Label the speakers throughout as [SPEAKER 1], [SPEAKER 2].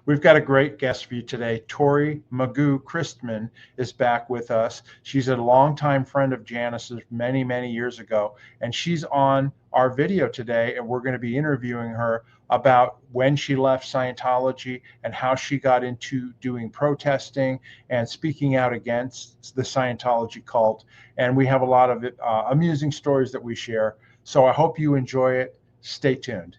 [SPEAKER 1] We've got a great guest for you today. Tori Magoo Christman is back with us. She's a longtime friend of Janice's many, many years ago, and she's on our video today, and we're going to be interviewing her about when she left Scientology and how she got into doing protesting and speaking out against the Scientology cult. And we have a lot of amusing stories that we share. So I hope you enjoy it. Stay tuned.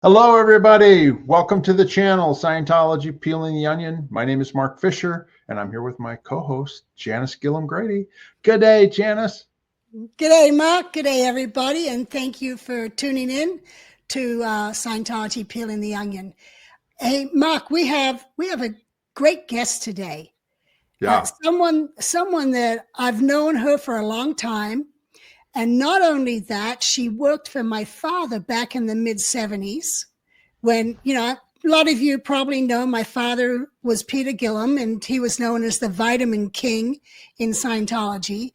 [SPEAKER 1] Hello, everybody. Welcome to the channel, Scientology Peeling the Onion. My name is Mark Fisher, and I'm here with my co-host, Janice Gillum-Grady. Good day, Janice.
[SPEAKER 2] Good day, Mark. Good day, everybody, and thank you for tuning in to Scientology Peeling the Onion. Hey, Mark, we have a great guest today.
[SPEAKER 1] Yeah,
[SPEAKER 2] someone that I've known her for a long time. And not only that, she worked for my father back in the mid-'70s when, a lot of you probably know my father was Peter Gillum, and he was known as the Vitamin King in Scientology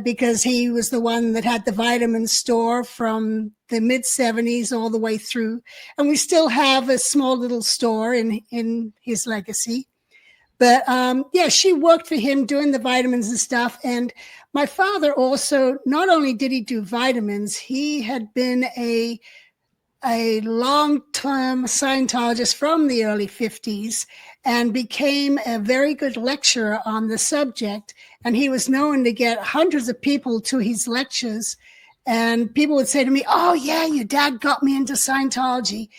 [SPEAKER 2] because he was the one that had the vitamin store from the mid-'70s all the way through. And we still have a small little store in his legacy. But she worked for him doing the vitamins and stuff. And my father also, not only did he do vitamins, he had been a long-term Scientologist from the early 50s and became a very good lecturer on the subject. And he was known to get hundreds of people to his lectures. And people would say to me, "Oh, yeah, your dad got me into Scientology."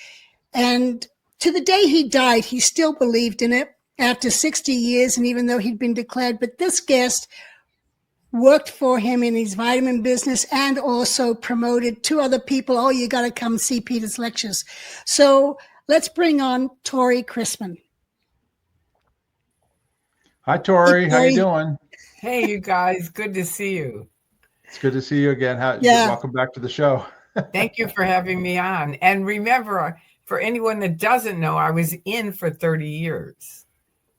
[SPEAKER 2] And to the day he died, he still believed in it after 60 years. And even though he'd been declared, but this guest worked for him in his vitamin business and also promoted two other people. "Oh, you got to come see Peter's lectures." So let's bring on Tory Christman.
[SPEAKER 1] Hi, Tori. How you doing?
[SPEAKER 3] Hey, you guys. Good to see you.
[SPEAKER 1] It's good to see you again. Welcome back to the show.
[SPEAKER 3] Thank you for having me on. And remember, for anyone that doesn't know, I was in for 30 years.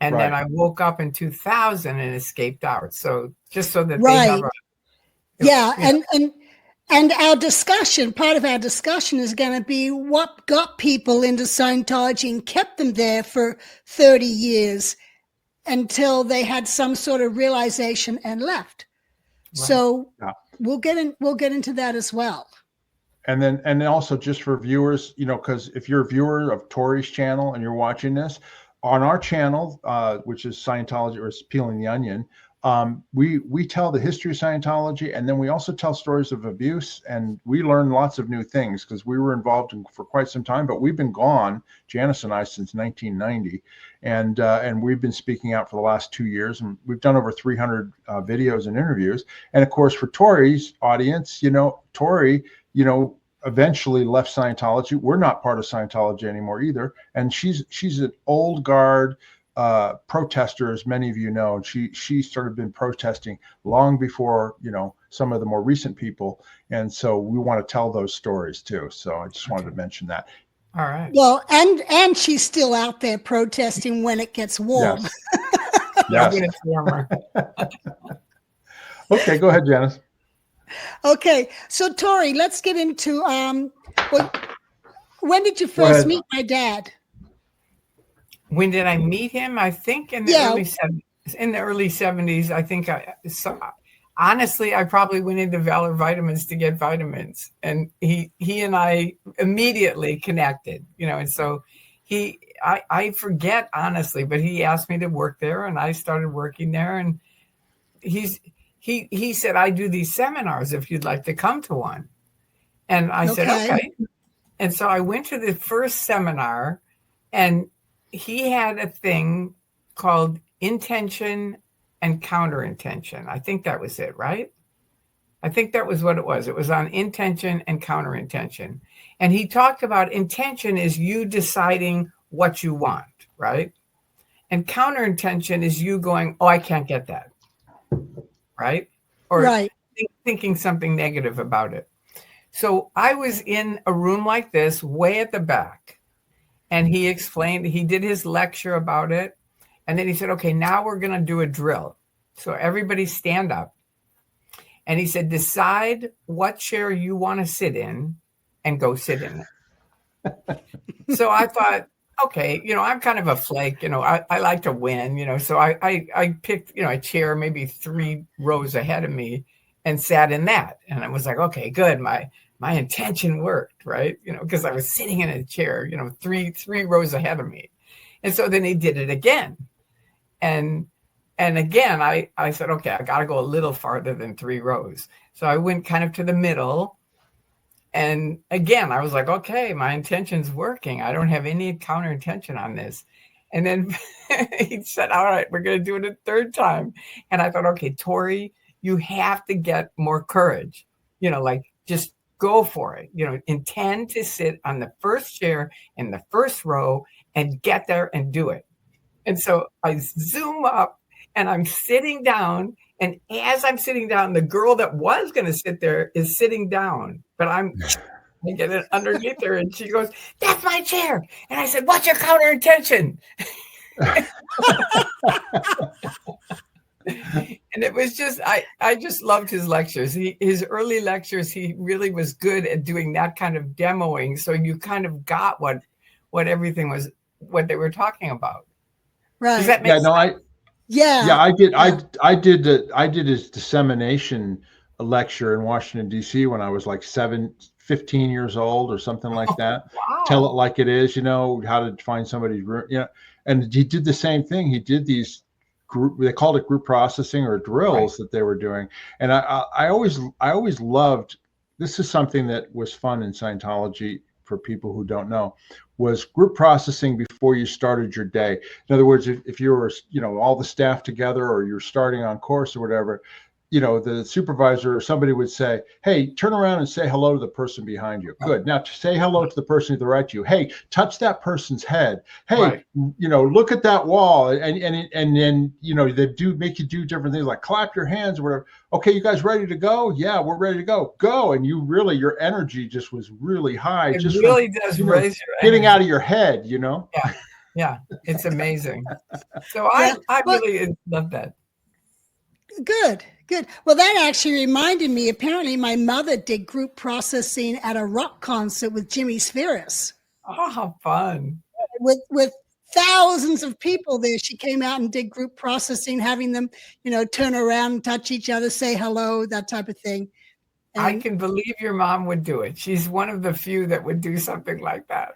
[SPEAKER 3] And then I woke up in 2000 and escaped out. So just so that they have
[SPEAKER 2] and our discussion, part of our discussion is going to be what got people into Scientology and kept them there for 30 years until they had some sort of realization and left. Right. So we'll get into that as well.
[SPEAKER 1] And then also just for viewers, because if you're a viewer of Tori's channel and you're watching this, on our channel, which is Scientology or Peeling the Onion, we tell the history of Scientology, and then we also tell stories of abuse, and we learn lots of new things because we were involved for quite some time, but we've been gone, Janice and I, since 1990, and we've been speaking out for the last 2 years, and we've done over 300 videos and interviews. And of course, for Tori's audience, Tori, eventually left Scientology. We're not part of Scientology anymore either. And she's an old guard protester, as many of you know. She started been protesting long before, some of the more recent people. And so we want to tell those stories too. So I just wanted to mention that.
[SPEAKER 3] All right.
[SPEAKER 2] Well, and she's still out there protesting when it gets warm.
[SPEAKER 1] Yes.
[SPEAKER 3] When it's warmer.
[SPEAKER 1] Okay, go ahead, Janice.
[SPEAKER 2] Okay, so Tori, let's get into when did you first meet my dad?
[SPEAKER 3] When did I meet him? I think in the early 70s. I think honestly, I probably went into Valor Vitamins to get vitamins, and he and I immediately connected. And so I forget honestly, but he asked me to work there, and I started working there, and He said, "I do these seminars if you'd like to come to one." And I said, okay. And so I went to the first seminar, and he had a thing called intention and counterintention. I think that was it, right? I think that was what it was. It was on intention and counterintention. And he talked about intention is you deciding what you want, right? And counterintention is you going, "Oh, I can't get that." Right? Or thinking something negative about it. So I was in a room like this, way at the back. And he explained, he did his lecture about it. And then he said, okay, now we're going to do a drill. So everybody stand up. And he said, decide what chair you want to sit in and go sit in it. So I thought, okay, I'm kind of a flake, I like to win, so I picked, a chair maybe 3 rows ahead of me and sat in that. And I was like, okay, good. My intention worked, right? Because I was sitting in a chair, 3 rows ahead of me. And so then he did it again. And again, I said, okay, I got to go a little farther than 3 rows. So I went kind of to the middle. And again, I was like, okay, my intention's working. I don't have any counter intention on this. And then he said, all right, we're going to do it a 3rd time. And I thought, okay, Tori, you have to get more courage, just go for it, intend to sit on the first chair in the first row and get there and do it. And so I zoom up and I'm sitting down. And as I'm sitting down, the girl that was going to sit there is sitting down, but I get it underneath her and she goes, that's my chair. And I said, what's your counter intention? And it was just, I just loved his lectures. His early lectures, he really was good at doing that kind of demoing. So you kind of got what everything was, what they were talking about.
[SPEAKER 2] Right.
[SPEAKER 3] Does that make sense?
[SPEAKER 2] Yeah,
[SPEAKER 1] I did. I did his dissemination lecture in Washington, D.C. when I was like 15 years old or something like that.
[SPEAKER 3] Wow.
[SPEAKER 1] Tell it like it is, how to find somebody's room. And he did the same thing. He did these they called it group processing or drills that they were doing. And I always loved, this is something that was fun in Scientology for people who don't know, was group processing before you started your day. In other words, if you were, all the staff together or you're starting on course or whatever, the supervisor or somebody would say, hey, turn around and say hello to the person behind you. Good. Now say hello to the person to the right to you. Hey, touch that person's head. Hey, look at that wall. And then, they make you do different things like clap your hands or whatever. Okay, you guys ready to go? Yeah, we're ready to go. Go. And your energy just was really high.
[SPEAKER 3] It
[SPEAKER 1] just
[SPEAKER 3] really does raise your
[SPEAKER 1] getting
[SPEAKER 3] energy
[SPEAKER 1] out of your head,
[SPEAKER 3] Yeah, it's amazing. So I really love that.
[SPEAKER 2] Good. Well, that actually reminded me, apparently my mother did group processing at a rock concert with Jimmy Spheris.
[SPEAKER 3] Oh, how fun.
[SPEAKER 2] With thousands of people there. She came out and did group processing, having them, turn around, touch each other, say hello, that type of thing. And
[SPEAKER 3] I can believe your mom would do it. She's one of the few that would do something like that.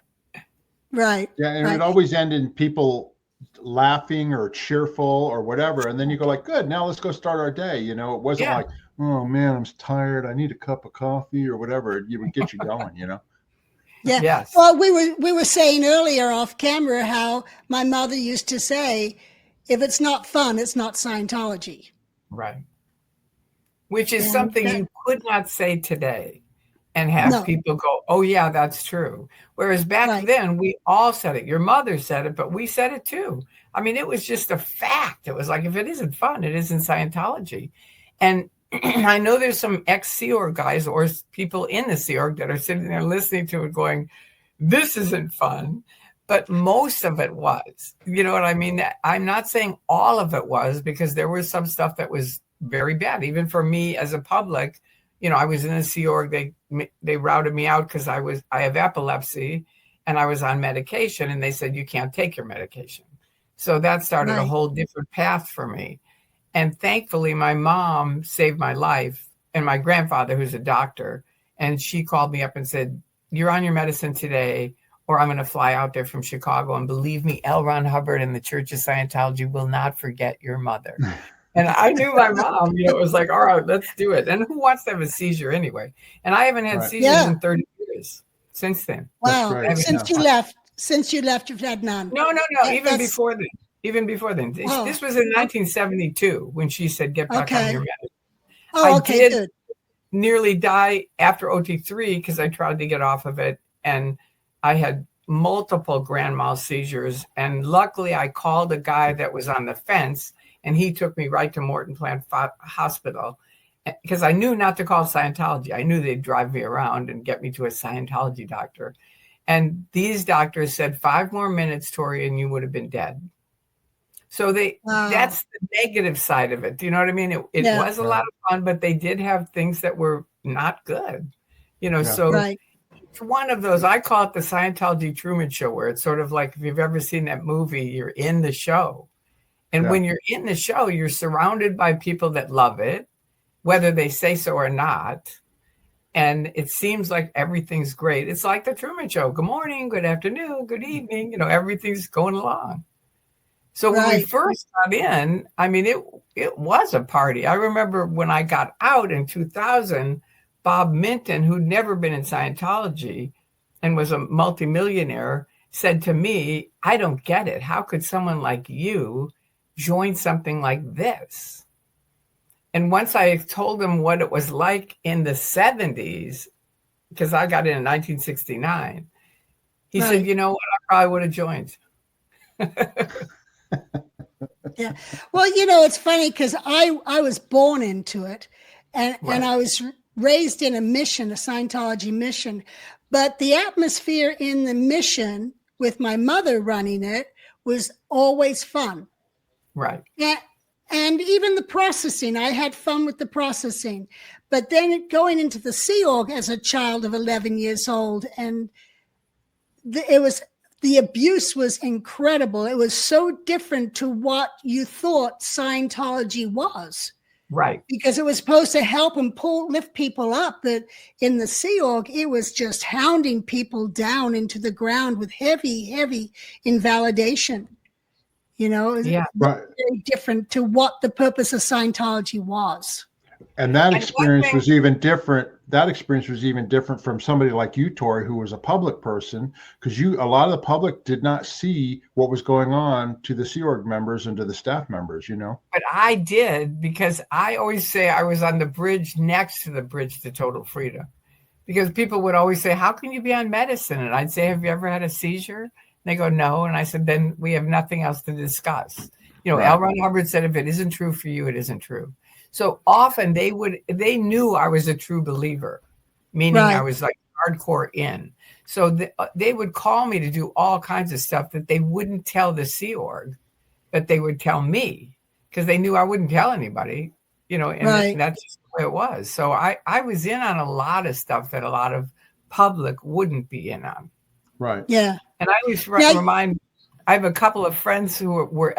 [SPEAKER 2] Right.
[SPEAKER 1] Yeah, and it always ended in people laughing or cheerful or whatever, and then you go like, good, now let's go start our day. It wasn't like, oh man, I'm tired, I need a cup of coffee or whatever. You would get you going.
[SPEAKER 2] Yeah.
[SPEAKER 3] Yes.
[SPEAKER 2] Well, we were saying earlier off camera how my mother used to say, if it's not fun, it's not Scientology.
[SPEAKER 3] Right. Which is something you could not say today and have people go, oh yeah, that's true. Whereas back then we all said it. Your mother said it, but we said it too. I mean, it was just a fact. It was like, if it isn't fun, it isn't Scientology. And I know there's some ex-Sea Org guys or people in the Sea Org that are sitting there listening to it going, this isn't fun. But most of it was, you know what I mean? I'm not saying all of it was, because there was some stuff that was very bad. Even for me as a public, I was in a Sea Org. They routed me out because I have epilepsy and I was on medication, and they said, you can't take your medication. So that started a whole different path for me. And thankfully, my mom saved my life, and my grandfather, who's a doctor, and she called me up and said, you're on your medicine today, or I'm going to fly out there from Chicago. And believe me, L. Ron Hubbard and the Church of Scientology will not forget your mother. And I knew my mom, it was like, all right, let's do it. And who wants to have a seizure anyway? And I haven't had seizures in 30 years since then.
[SPEAKER 2] Wow. Since you left, you've had none.
[SPEAKER 3] No. Even before then. This was in 1972 when she said, get back on your medicine. I did nearly die after OT3 because I tried to get off of it. And I had multiple grand mal seizures. And luckily, I called a guy that was on the fence, and he took me right to Morton Plant Hospital. because I knew not to call Scientology. I knew they'd drive me around and get me to a Scientology doctor. And these doctors said 5 more minutes, Tori, and you would have been dead. So that's the negative side of it. Do you know what I mean? It was a lot of fun, but they did have things that were not good. So it's one of those, I call it the Scientology Truman Show, where it's sort of like, if you've ever seen that movie, you're in the show. And when you're in the show, you're surrounded by people that love it, whether they say so or not. And it seems like everything's great. It's like the Truman Show. Good morning, good afternoon, good evening. Everything's going along. So when we first got in, I mean, it was a party. I remember when I got out in 2000, Bob Minton, who'd never been in Scientology and was a multimillionaire, said to me, I don't get it. How could someone like you join something like this? And once I told him what it was like in the 70s, because I got in 1969, he said, you know what, I probably would have joined.
[SPEAKER 2] Yeah. Well, it's funny because I was born into it and I was raised in a mission, a Scientology mission, but the atmosphere in the mission with my mother running it was always fun.
[SPEAKER 3] Right.
[SPEAKER 2] And even the processing, I had fun with the processing, but then going into the Sea Org as a child of 11 years old, and the abuse was incredible. It was so different to what you thought Scientology was.
[SPEAKER 3] Right.
[SPEAKER 2] Because it was supposed to help and lift people up. But in the Sea Org, it was just hounding people down into the ground with heavy invalidation. Very different to what the purpose of Scientology was.
[SPEAKER 1] And that experience was even different. That experience was even different from somebody like you, Tori, who was a public person, because a lot of the public did not see what was going on to the Sea Org members and to the staff members, But
[SPEAKER 3] I did, because I always say I was on the bridge next to the bridge to total freedom, because people would always say, how can you be on medicine? And I'd say, have you ever had a seizure? And they go, no. And I said, then we have nothing else to discuss. L. Ron Hubbard said, if it isn't true for you, it isn't true. So often they knew I was a true believer, meaning I was like hardcore in. So they would call me to do all kinds of stuff that they wouldn't tell the Sea Org, but they would tell me, because they knew I wouldn't tell anybody, and that's just the way it was. So I was in on a lot of stuff that a lot of public wouldn't be in on.
[SPEAKER 1] Right.
[SPEAKER 2] Yeah.
[SPEAKER 3] And I always remind, I have a couple of friends who were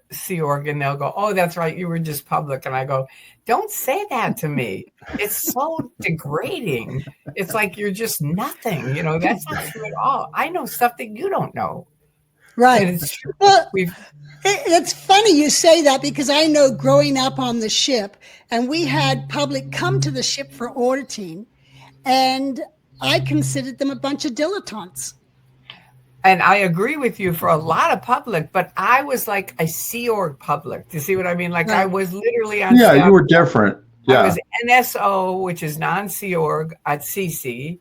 [SPEAKER 3] Sea Org, and they'll go, oh, that's right, you were just public. And I go, don't say that to me. It's so degrading. It's like you're just nothing. That's not true at all. I know stuff that you don't know.
[SPEAKER 2] Right.
[SPEAKER 3] And it's true.
[SPEAKER 2] Well, it's funny you say that, because I know growing up on the ship, and we had public come to the ship for auditing, and I considered them a bunch of dilettantes.
[SPEAKER 3] And I agree with you for a lot of public, but I was like a Sea Org public. Do you see what I mean? Like I was literally on staff.
[SPEAKER 1] You were different. Yeah.
[SPEAKER 3] I was NSO, which is non-Sea Org at CC,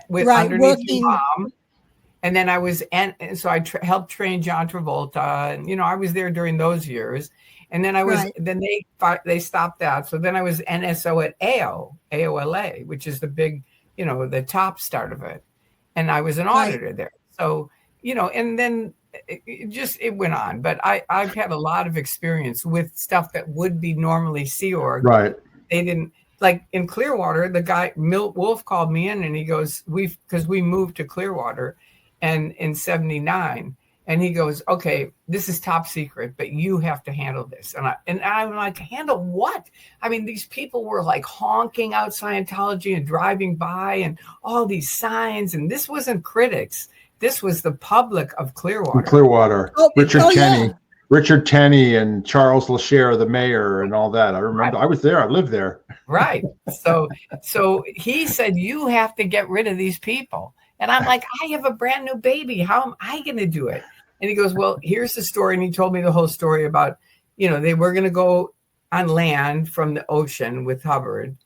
[SPEAKER 3] with underneath Mom. And then I was, so I helped train John Travolta. And, I was there during those years. And then I was, then they stopped that. So then I was NSO at AOLA, which is the big, the top start of it. And I was an auditor there. So, and then it went on. But I've had a lot of experience with stuff that would be normally Sea Org.
[SPEAKER 1] Right.
[SPEAKER 3] They didn't, like in Clearwater, the guy, Milt Wolf, called me in and he goes, because we moved to Clearwater and in 79. And he goes, okay, this is top secret, but you have to handle this. And I'm like, handle what? I mean, these people were like honking out Scientology and driving by and all these signs. And this wasn't critics. This was the public of Clearwater.
[SPEAKER 1] Richard Tenney. Yeah. Richard Tenney and Charles LaShare, the mayor, and all that. I remember. I was there. I lived there.
[SPEAKER 3] Right. So he said, you have to get rid of these people. And I'm like, I have a brand new baby. How am I going to do it? And he goes, well, here's the story. And he told me the whole story about, they were going to go on land from the ocean with Hubbard.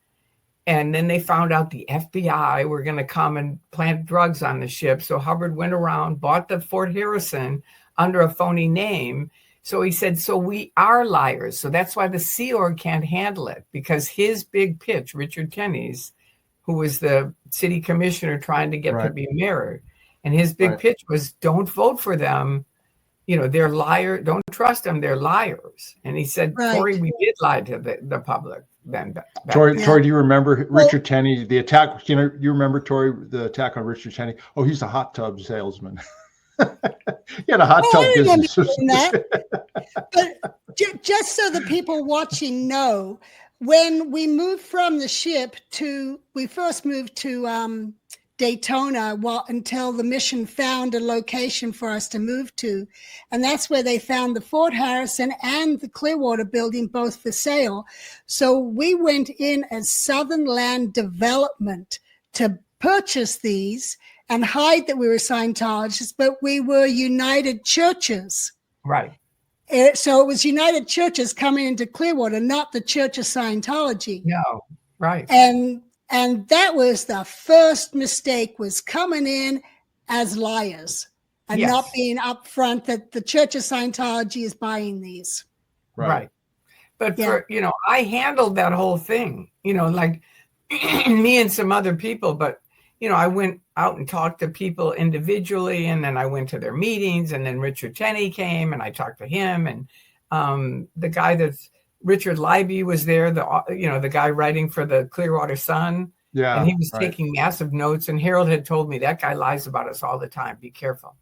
[SPEAKER 3] And then they found out the FBI were going to come and plant drugs on the ship. So Hubbard went around, bought the Fort Harrison under a phony name, So he said, so we are liars. So that's why the Sea Org can't handle it, because his big pitch, Richard Tenney's, who was the city commissioner trying to get to be mayor, and his big pitch was, don't vote for them. You know, they're liars. Don't trust them. They're liars. And he said, Tori, we did lie to the public then.
[SPEAKER 1] Tori, do you remember Richard Tenney, the attack? You know, you remember, Tori, the attack on Richard Tenney? Oh, he's a hot tub salesman. He had a hot tub business.
[SPEAKER 2] But just so the people watching know, when we moved from the ship we first moved to Daytona until the mission found a location for us to move to. And that's where they found the Fort Harrison and the Clearwater building, both for sale. So we went in as Southern Land Development to purchase these and hide that we were Scientologists, but we were United Churches.
[SPEAKER 3] Right.
[SPEAKER 2] So it was United Churches coming into Clearwater, not the Church of Scientology.
[SPEAKER 3] No, right.
[SPEAKER 2] And that was the first mistake, was coming in as liars and not being upfront that the Church of Scientology is buying these.
[SPEAKER 3] Right. But for, you know, I handled that whole thing, you know, like me and some other people, but you know, I went out and talked to people individually, and then I went to their meetings, and then Richard Tenney came and I talked to him, and the guy Richard Libby was there, the guy writing for the Clearwater Sun. Yeah. And he was taking massive notes, and Harold had told me that guy lies about us all the time. Be careful.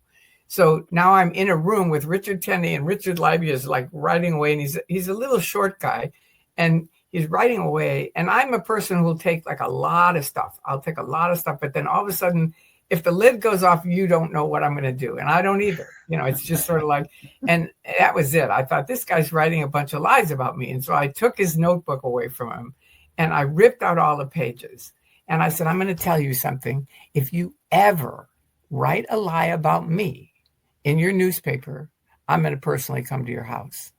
[SPEAKER 3] So now I'm in a room with Richard Tenney, and Richard Libby is like writing away, and he's a little short guy, and he's writing away. And I'm a person who will take like a lot of stuff. I'll take a lot of stuff, but then all of a sudden, if the lid goes off, you don't know what I'm going to do. And I don't either. You know, it's just sort of like, and that was it. I thought, this guy's writing a bunch of lies about me. And so I took his notebook away from him and I ripped out all the pages. And I said, I'm going to tell you something. If you ever write a lie about me in your newspaper, I'm going to personally come to your house.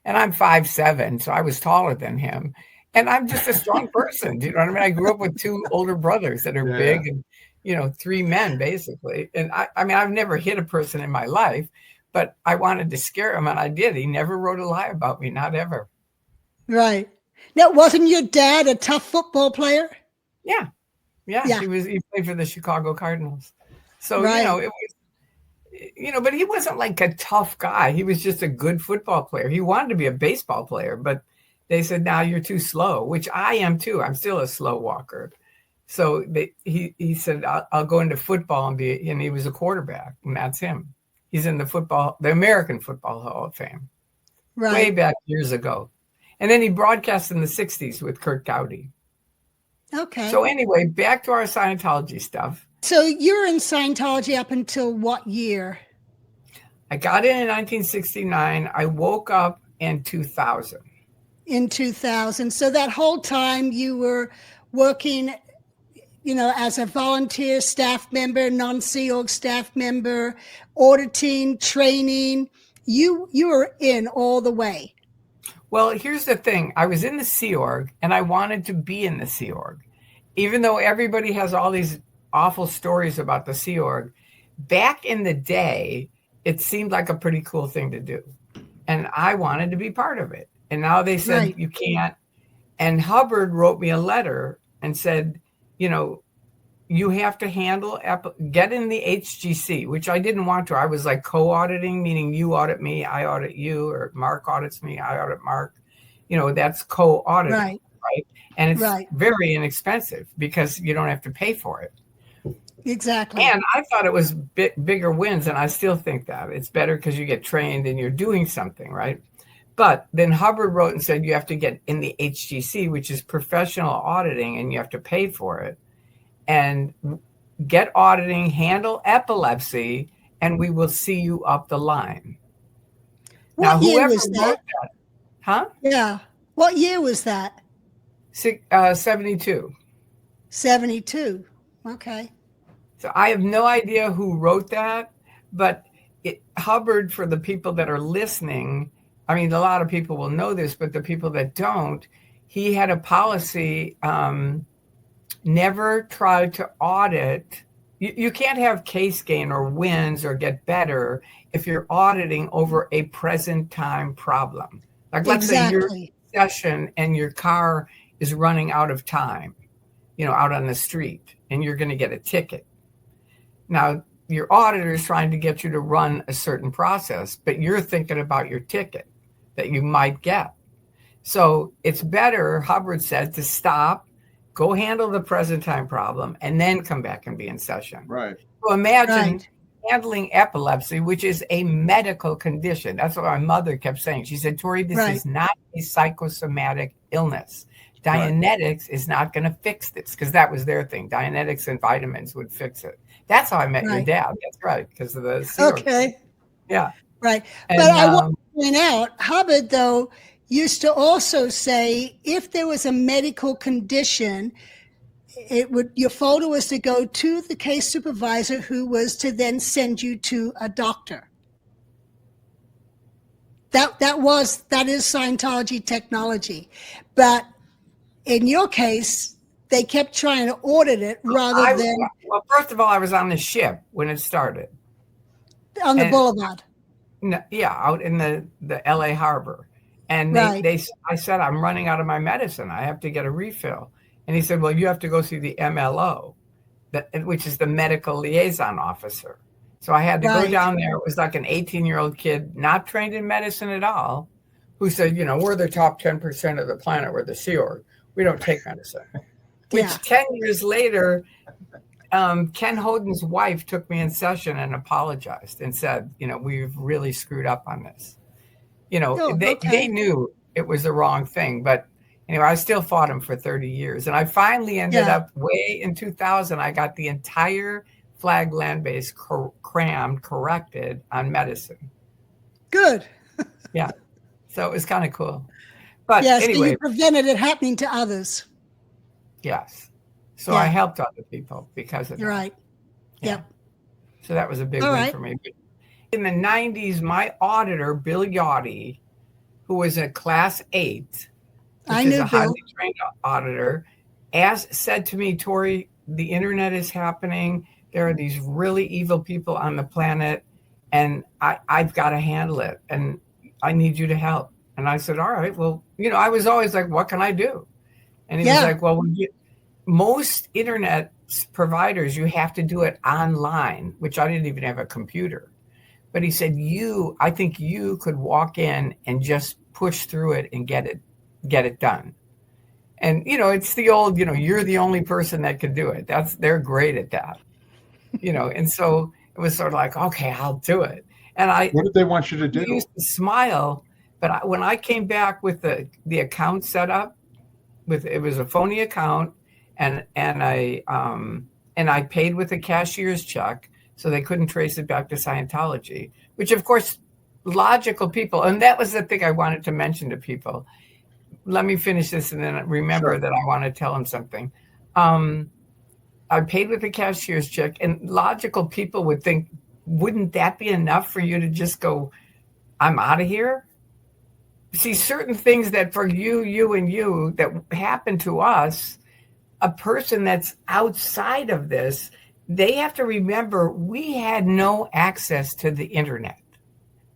[SPEAKER 3] And I'm 5'7", so I was taller than him. And I'm just a strong person. Do you know what I mean? I grew up with two older brothers that are big and, you know, three men basically. And I mean, I've never hit a person in my life, but I wanted to scare him, and I did. He never wrote a lie about me, not ever.
[SPEAKER 2] Right. Now, wasn't your dad a tough football player?
[SPEAKER 3] Yeah. He played for the Chicago Cardinals. So, you know, it was, you know, but he wasn't like a tough guy. He was just a good football player. He wanted to be a baseball player, but they said, "Now you're too slow," which I am too. I'm still a slow walker. So he said, I'll go into football and he was a quarterback, and that's him. He's in the American Football Hall of Fame, way back years ago. And then he broadcast in the 60s with Kurt Gowdy.
[SPEAKER 2] Okay.
[SPEAKER 3] So anyway, back to our Scientology stuff.
[SPEAKER 2] So you were in Scientology up until what year?
[SPEAKER 3] I got in 1969. I woke up in 2000.
[SPEAKER 2] In 2000. So that whole time you were working, you know, as a volunteer staff member, non-Sea Org staff member, auditing, training. You were in all the way.
[SPEAKER 3] Well, here's the thing. I was in the Sea Org, and I wanted to be in the Sea Org. Even though everybody has all these awful stories about the Sea Org, back in the day, it seemed like a pretty cool thing to do. And I wanted to be part of it. And now they said, you can't. And Hubbard wrote me a letter and said, you know, you have to get in the HGC, which I didn't want to. I was like co-auditing, meaning you audit me, I audit you, or Mark audits me, I audit Mark. You know, that's co-auditing, right? And it's very inexpensive because you don't have to pay for it.
[SPEAKER 2] Exactly.
[SPEAKER 3] And I thought it was bigger wins, and I still think that. It's better because you get trained and you're doing something, right? But then Hubbard wrote and said you have to get in the HGC, which is professional auditing, and you have to pay for it. And get auditing, handle epilepsy, and we will see you up the line.
[SPEAKER 2] What year was that?
[SPEAKER 3] Huh?
[SPEAKER 2] Yeah. What year was that?
[SPEAKER 3] 72.
[SPEAKER 2] 72. Okay.
[SPEAKER 3] So I have no idea who wrote that, but Hubbard, for the people that are listening, I mean, a lot of people will know this, but the people that don't, he had a policy, never try to audit You can't have case gain or wins or get better if you're auditing over a present time problem. Like, let's say you're in session and your car is running out of time, out on the street, and you're going to get a ticket. Now, your auditor is trying to get you to run a certain process, but you're thinking about your ticket that you might get. So it's better, Hubbard said, to stop, go handle the present time problem, and then come back and be in session.
[SPEAKER 1] Right.
[SPEAKER 3] So imagine handling epilepsy, which is a medical condition. That's what my mother kept saying. She said, Tori, this is not a psychosomatic illness. Dianetics is not going to fix this, because that was their thing. Dianetics and vitamins would fix it. That's how I met your dad. That's right, because of the serum.
[SPEAKER 2] Okay.
[SPEAKER 3] Yeah.
[SPEAKER 2] Right. And, but I want to point out, Hubbard, though, used to also say if there was a medical condition, your folder was to go to the case supervisor, who was to then send you to a doctor. That is Scientology technology. But in your case, they kept trying to audit it rather than.
[SPEAKER 3] Well, first of all, I was on the ship when it started.
[SPEAKER 2] On the boulevard.
[SPEAKER 3] No, yeah, out in the LA harbor. And I said, I'm running out of my medicine. I have to get a refill. And he said, well, you have to go see the MLO, which is the medical liaison officer. So I had to go down there. It was like an 18-year-old kid, not trained in medicine at all, who said, we're the top 10% of the planet. We're the Sea Org. We don't take medicine. Which 10 years later, Ken Hoden's wife took me in session and apologized and said, we've really screwed up on this. They knew it was the wrong thing. But anyway, I still fought him for 30 years. And I finally ended up way in 2000. I got the entire flag land base corrected on medicine.
[SPEAKER 2] Good.
[SPEAKER 3] Yeah. So it was kind of cool. But
[SPEAKER 2] anyway.
[SPEAKER 3] So
[SPEAKER 2] you prevented it happening to others.
[SPEAKER 3] Yes. So I helped other people because of that.
[SPEAKER 2] Right.
[SPEAKER 3] Yeah.
[SPEAKER 2] Yep.
[SPEAKER 3] So that was a big win for me. But in the 90s, my auditor, Bill Yachty, who was a class 8, which is a highly trained auditor, said to me, Tori, the internet is happening. There are these really evil people on the planet, and I've got to handle it, and I need you to help. And I said, all right, well, I was always like, what can I do? And he was like, well, most internet providers, you have to do it online, which I didn't even have a computer. But he said, I think you could walk in and just push through it and get it done. And, it's the old, you're the only person that could do it. They're great at that, and so it was sort of like, okay, I'll do it. And what
[SPEAKER 1] did they want you to do?
[SPEAKER 3] I used to smile, but when I came back with the account set up, it was a phony account, and I paid with a cashier's check, so they couldn't trace it back to Scientology, which of course, logical people, and that was the thing I wanted to mention to people. Let me finish this and then remember that I want to tell them something. I paid with a cashier's check, and logical people would think, wouldn't that be enough for you to just go, I'm out of here? See, certain things that for you and you that happen to us, a person that's outside of this, they have to remember we had no access to the internet.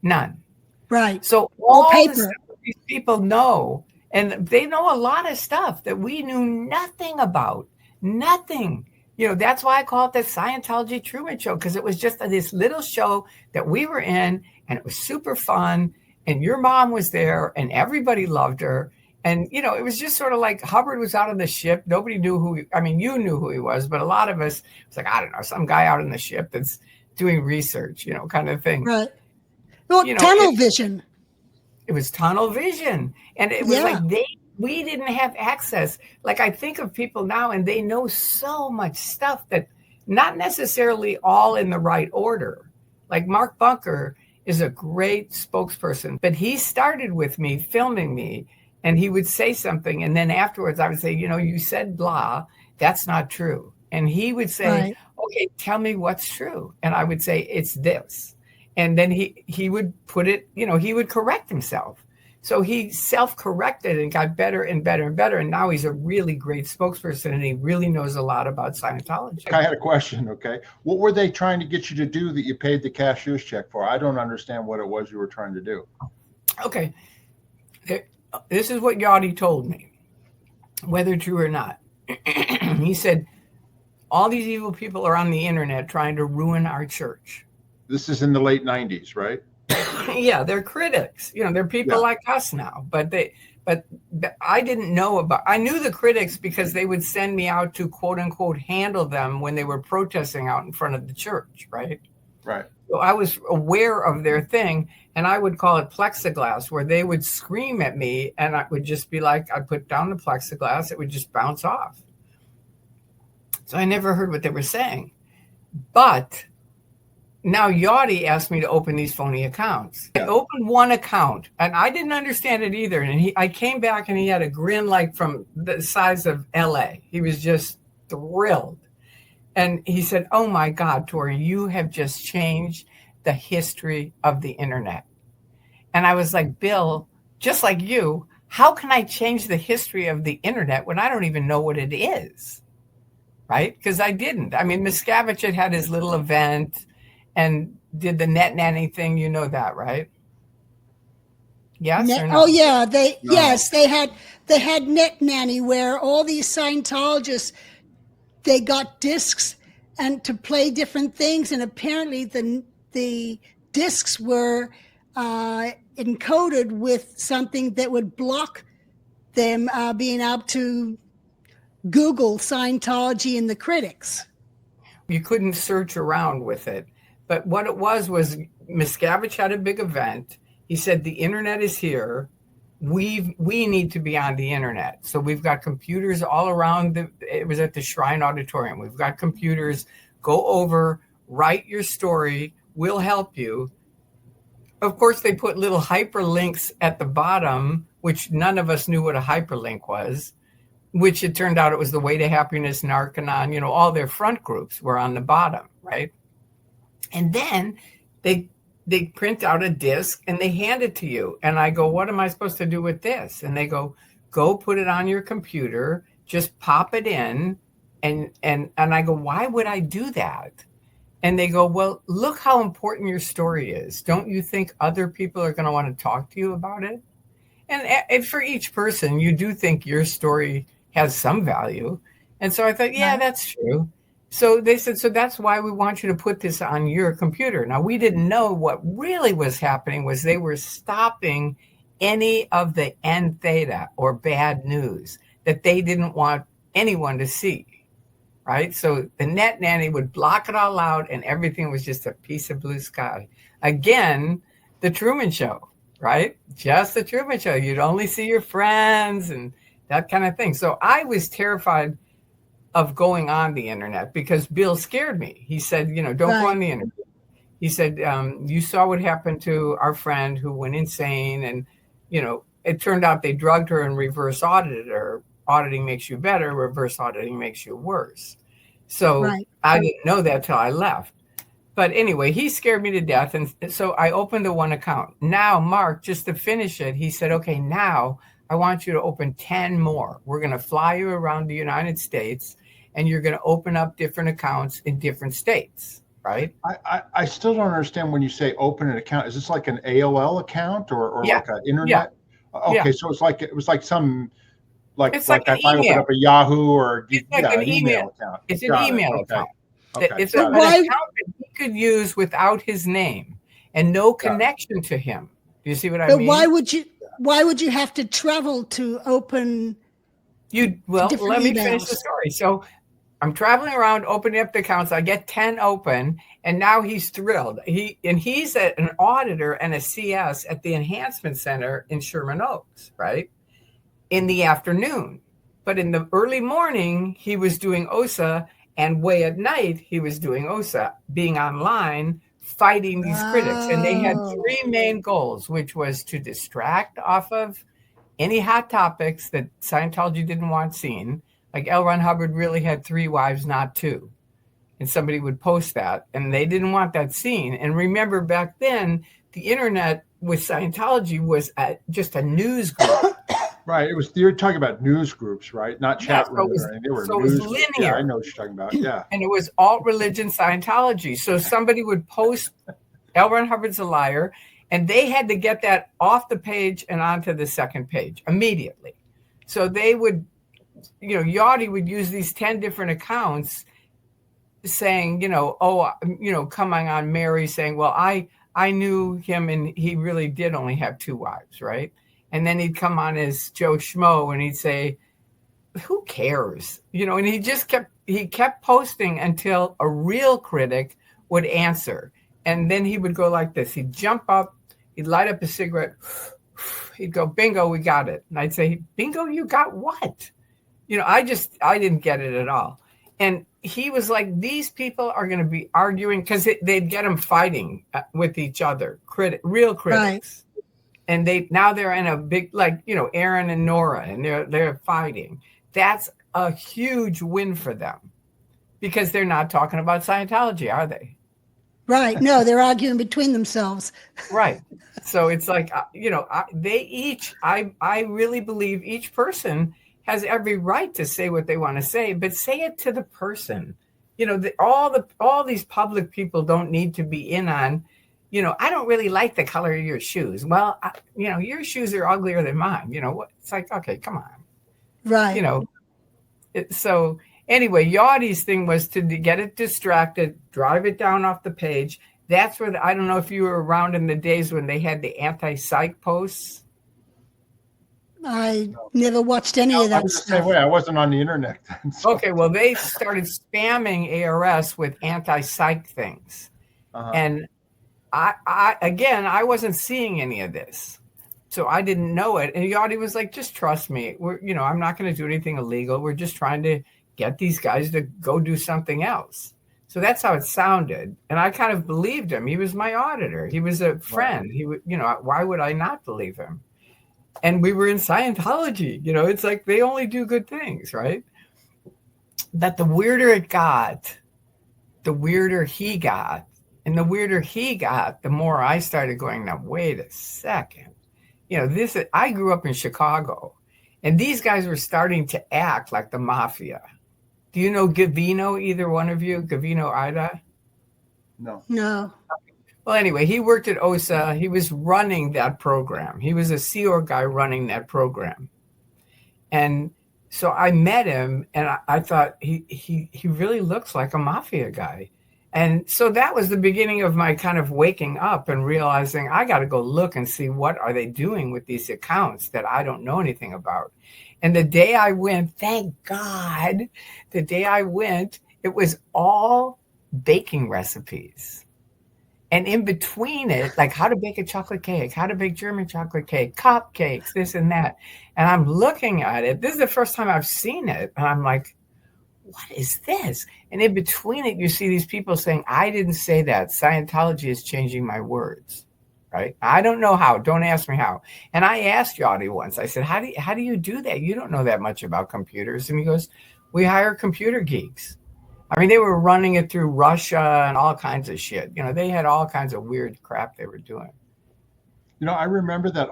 [SPEAKER 3] None.
[SPEAKER 2] Right.
[SPEAKER 3] So all the stuff that these people know, and they know a lot of stuff that we knew nothing about. Nothing. That's why I call it the Scientology Truman Show, because it was just this little show that we were in, and it was super fun. And your mom was there, and everybody loved her. And, it was just sort of like Hubbard was out on the ship. Nobody knew you knew who he was, but a lot of us, it's like, I don't know, some guy out on the ship that's doing research, kind of thing.
[SPEAKER 2] Right. Well, tunnel vision.
[SPEAKER 3] It was tunnel vision. And it was like we didn't have access. Like, I think of people now, and they know so much stuff that not necessarily all in the right order. Like Mark Bunker is a great spokesperson, but he started with me filming me, and he would say something, and then afterwards I would say, you said blah, that's not true. And he would say, okay, tell me what's true. And I would say, it's this. And then he would put it, he would correct himself. So he self-corrected and got better and better and better. And now he's a really great spokesperson, and he really knows a lot about Scientology.
[SPEAKER 1] I had a question, okay? What were they trying to get you to do that you paid the cashier's check for? I don't understand what it was you were trying to do.
[SPEAKER 3] Okay. This is what Yachty told me, whether true or not. He said, all these evil people are on the internet trying to ruin our church.
[SPEAKER 1] This is in the late 90s, right?
[SPEAKER 3] Yeah, they're critics. They're people like us now. But I didn't know I knew the critics because they would send me out to quote unquote handle them when they were protesting out in front of the church, right?
[SPEAKER 1] Right.
[SPEAKER 3] So I was aware of their thing, and I would call it plexiglass, where they would scream at me, and I would just be like, I'd put down the plexiglass, it would just bounce off. So I never heard what they were saying. But now Yachty asked me to open these phony accounts. I opened one account, and I didn't understand it either. And I came back, and he had a grin like from the size of LA. He was just thrilled. And he said, oh my God, Tori, you have just changed the history of the internet. And I was like, Bill, just like you, how can I change the history of the internet when I don't even know what it is? Right? Because I didn't. I mean, Miscavige had his little event and did the net nanny thing. You know that, right? Yes or no?
[SPEAKER 2] Oh yeah, yes, they had net nanny where all these Scientologists, they got discs and to play different things, and apparently the discs were encoded with something that would block them being able to Google Scientology and the critics.
[SPEAKER 3] You couldn't search around with it. But what it was Miscavige had a big event. He said, the internet is here. We need to be on the internet. So we've got computers all around. It was at the Shrine Auditorium. We've got computers. Go over, write your story. We'll help you. Of course, they put little hyperlinks at the bottom, which none of us knew what a hyperlink was, which it turned out it was the Way to Happiness, Narconon, all their front groups were on the bottom, right? And then they print out a disc and they hand it to you. And I go, what am I supposed to do with this? And they go put it on your computer, just pop it in. And I go, why would I do that? And they go, well, look how important your story is. Don't you think other people are going to want to talk to you about it? And for each person, you do think your story has some value. And so I thought, yeah, that's true. So they said, so that's why we want you to put this on your computer. Now, we didn't know what really was happening was they were stopping any of the N theta or bad news that they didn't want anyone to see, right? So the net nanny would block it all out and everything was just a piece of blue sky. Again, the Truman Show, right? Just the Truman Show. You'd only see your friends and that kind of thing. So I was terrified of going on the internet because Bill scared me. He said, don't go on the internet. He said, you saw what happened to our friend who went insane. And, it turned out they drugged her and reverse audited her. Auditing makes you better. Reverse auditing makes you worse. So I didn't know that till I left. But anyway, he scared me to death. And so I opened the one account. Now, Mark, just to finish it, he said, okay, now I want you to open 10 more. We're going to fly you around the United States and you're going to open up different accounts in different states, right?
[SPEAKER 1] I still don't understand when you say open an account. Is this like an AOL account or like an internet?
[SPEAKER 3] Yeah.
[SPEAKER 1] Okay, so it was like some
[SPEAKER 3] it's like if
[SPEAKER 1] I open up a Yahoo or
[SPEAKER 3] it's like an email account. It's an email account.
[SPEAKER 1] Okay.
[SPEAKER 3] It's an account that he could use without his name and no connection to him. Do you see what I mean?
[SPEAKER 2] But why would you have to travel to open?
[SPEAKER 3] Let me finish the story. So I'm traveling around opening up the accounts. I get 10 open, and now he's thrilled. He's an auditor and a CS at the Enhancement Center in Sherman Oaks, right? In the afternoon. But in the early morning, he was doing OSA, and way at night, he was doing OSA, being online, fighting these critics. And they had 3 main goals, which was to distract off of any hot topics that Scientology didn't want seen. Like L. Ron Hubbard really had 3 wives, not 2. And somebody would post that, and they didn't want that seen. And remember, back then, the internet with Scientology was just a news group.
[SPEAKER 1] Right. It was, you're talking about news groups, right? Not chat rooms or anything. They were news
[SPEAKER 3] linear.
[SPEAKER 1] groups. Yeah, I know what you're talking about. Yeah.
[SPEAKER 3] And it was alt religion Scientology. So somebody would post L. Ron Hubbard's a liar, and they had to get that off the page and onto the second page immediately. So they would, Yachty would use these 10 different accounts saying, coming on Mary saying, well, I knew him and he really did only have 2 wives, right? And then he'd come on as Joe Schmo and he'd say, who cares? And he kept posting until a real critic would answer. And then he would go like this. He'd jump up, he'd light up a cigarette. He'd go, bingo, we got it. And I'd say, bingo, you got what? I didn't get it at all. And he was like, these people are going to be arguing because they'd get them fighting with each other, real critics. Right. And they're in a big, Aaron and Nora, and they're fighting. That's a huge win for them because they're not talking about Scientology, are they?
[SPEAKER 2] Right. No, they're arguing between themselves.
[SPEAKER 3] Right. So it's like, I really believe each person has every right to say what they want to say, but say it to the person. All these public people don't need to be in on, I don't really like the color of your shoes. Well, your shoes are uglier than mine. It's like, okay, come on.
[SPEAKER 2] Right.
[SPEAKER 3] So anyway, Yachty's thing was to get it distracted, drive it down off the page. That's where I don't know if you were around in the days when they had the anti-psych posts.
[SPEAKER 2] I never watched any of that.
[SPEAKER 1] I was the same way. I wasn't on the internet then. So.
[SPEAKER 3] Okay, well, they started spamming ARS with anti-psych things. Uh-huh. And I wasn't seeing any of this. So I didn't know it. And Yachty was like, just trust me. I'm not going to do anything illegal. We're just trying to get these guys to go do something else. So that's how it sounded. And I kind of believed him. He was my auditor. He was a friend. He would, why would I not believe him? And we were in Scientology, it's like they only do good things, right? But the weirder it got, the weirder he got. And the weirder he got, the more I started going, now, wait a second. I grew up in Chicago, and these guys were starting to act like the mafia. Do you know Gavino, either one of you? Gavino Ida?
[SPEAKER 2] No.
[SPEAKER 3] Well, anyway, he worked at OSA. He was running that program. He was a Sea Org guy running that program. And so I met him, and I thought he really looks like a mafia guy. And so that was the beginning of my kind of waking up and realizing I got to go look and see what are they doing with these accounts that I don't know anything about. And the day I went, thank God, it was all baking recipes. And in between it, like how to bake a chocolate cake, how to bake German chocolate cake, cupcakes, this and that. And I'm looking at it. This is the first time I've seen it. And I'm like, what is this? And in between it, you see these people saying, I didn't say that. Scientology is changing my words, right? I don't know how. Don't ask me how. And I asked Yachty once, I said, how do you do that? You don't know that much about computers. And he goes, we hire computer geeks. I mean, they were running it through Russia and all kinds of shit. They had all kinds of weird crap they were doing.
[SPEAKER 1] I remember that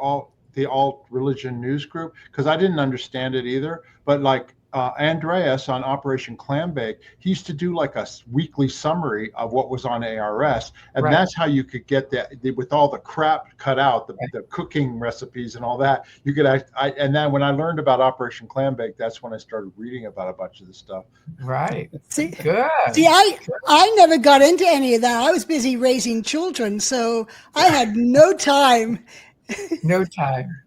[SPEAKER 1] the alt religion news group, because I didn't understand it either. But like Andreas on Operation Clambake, he used to do like a weekly summary of what was on ARS. And that's how you could get that with all the crap cut out, the cooking recipes and all that. You could and then when I learned about Operation Clambake, that's when I started reading about a bunch of the stuff.
[SPEAKER 3] Right.
[SPEAKER 2] See, I never got into any of that. I was busy raising children, so I had no time.
[SPEAKER 3] No time.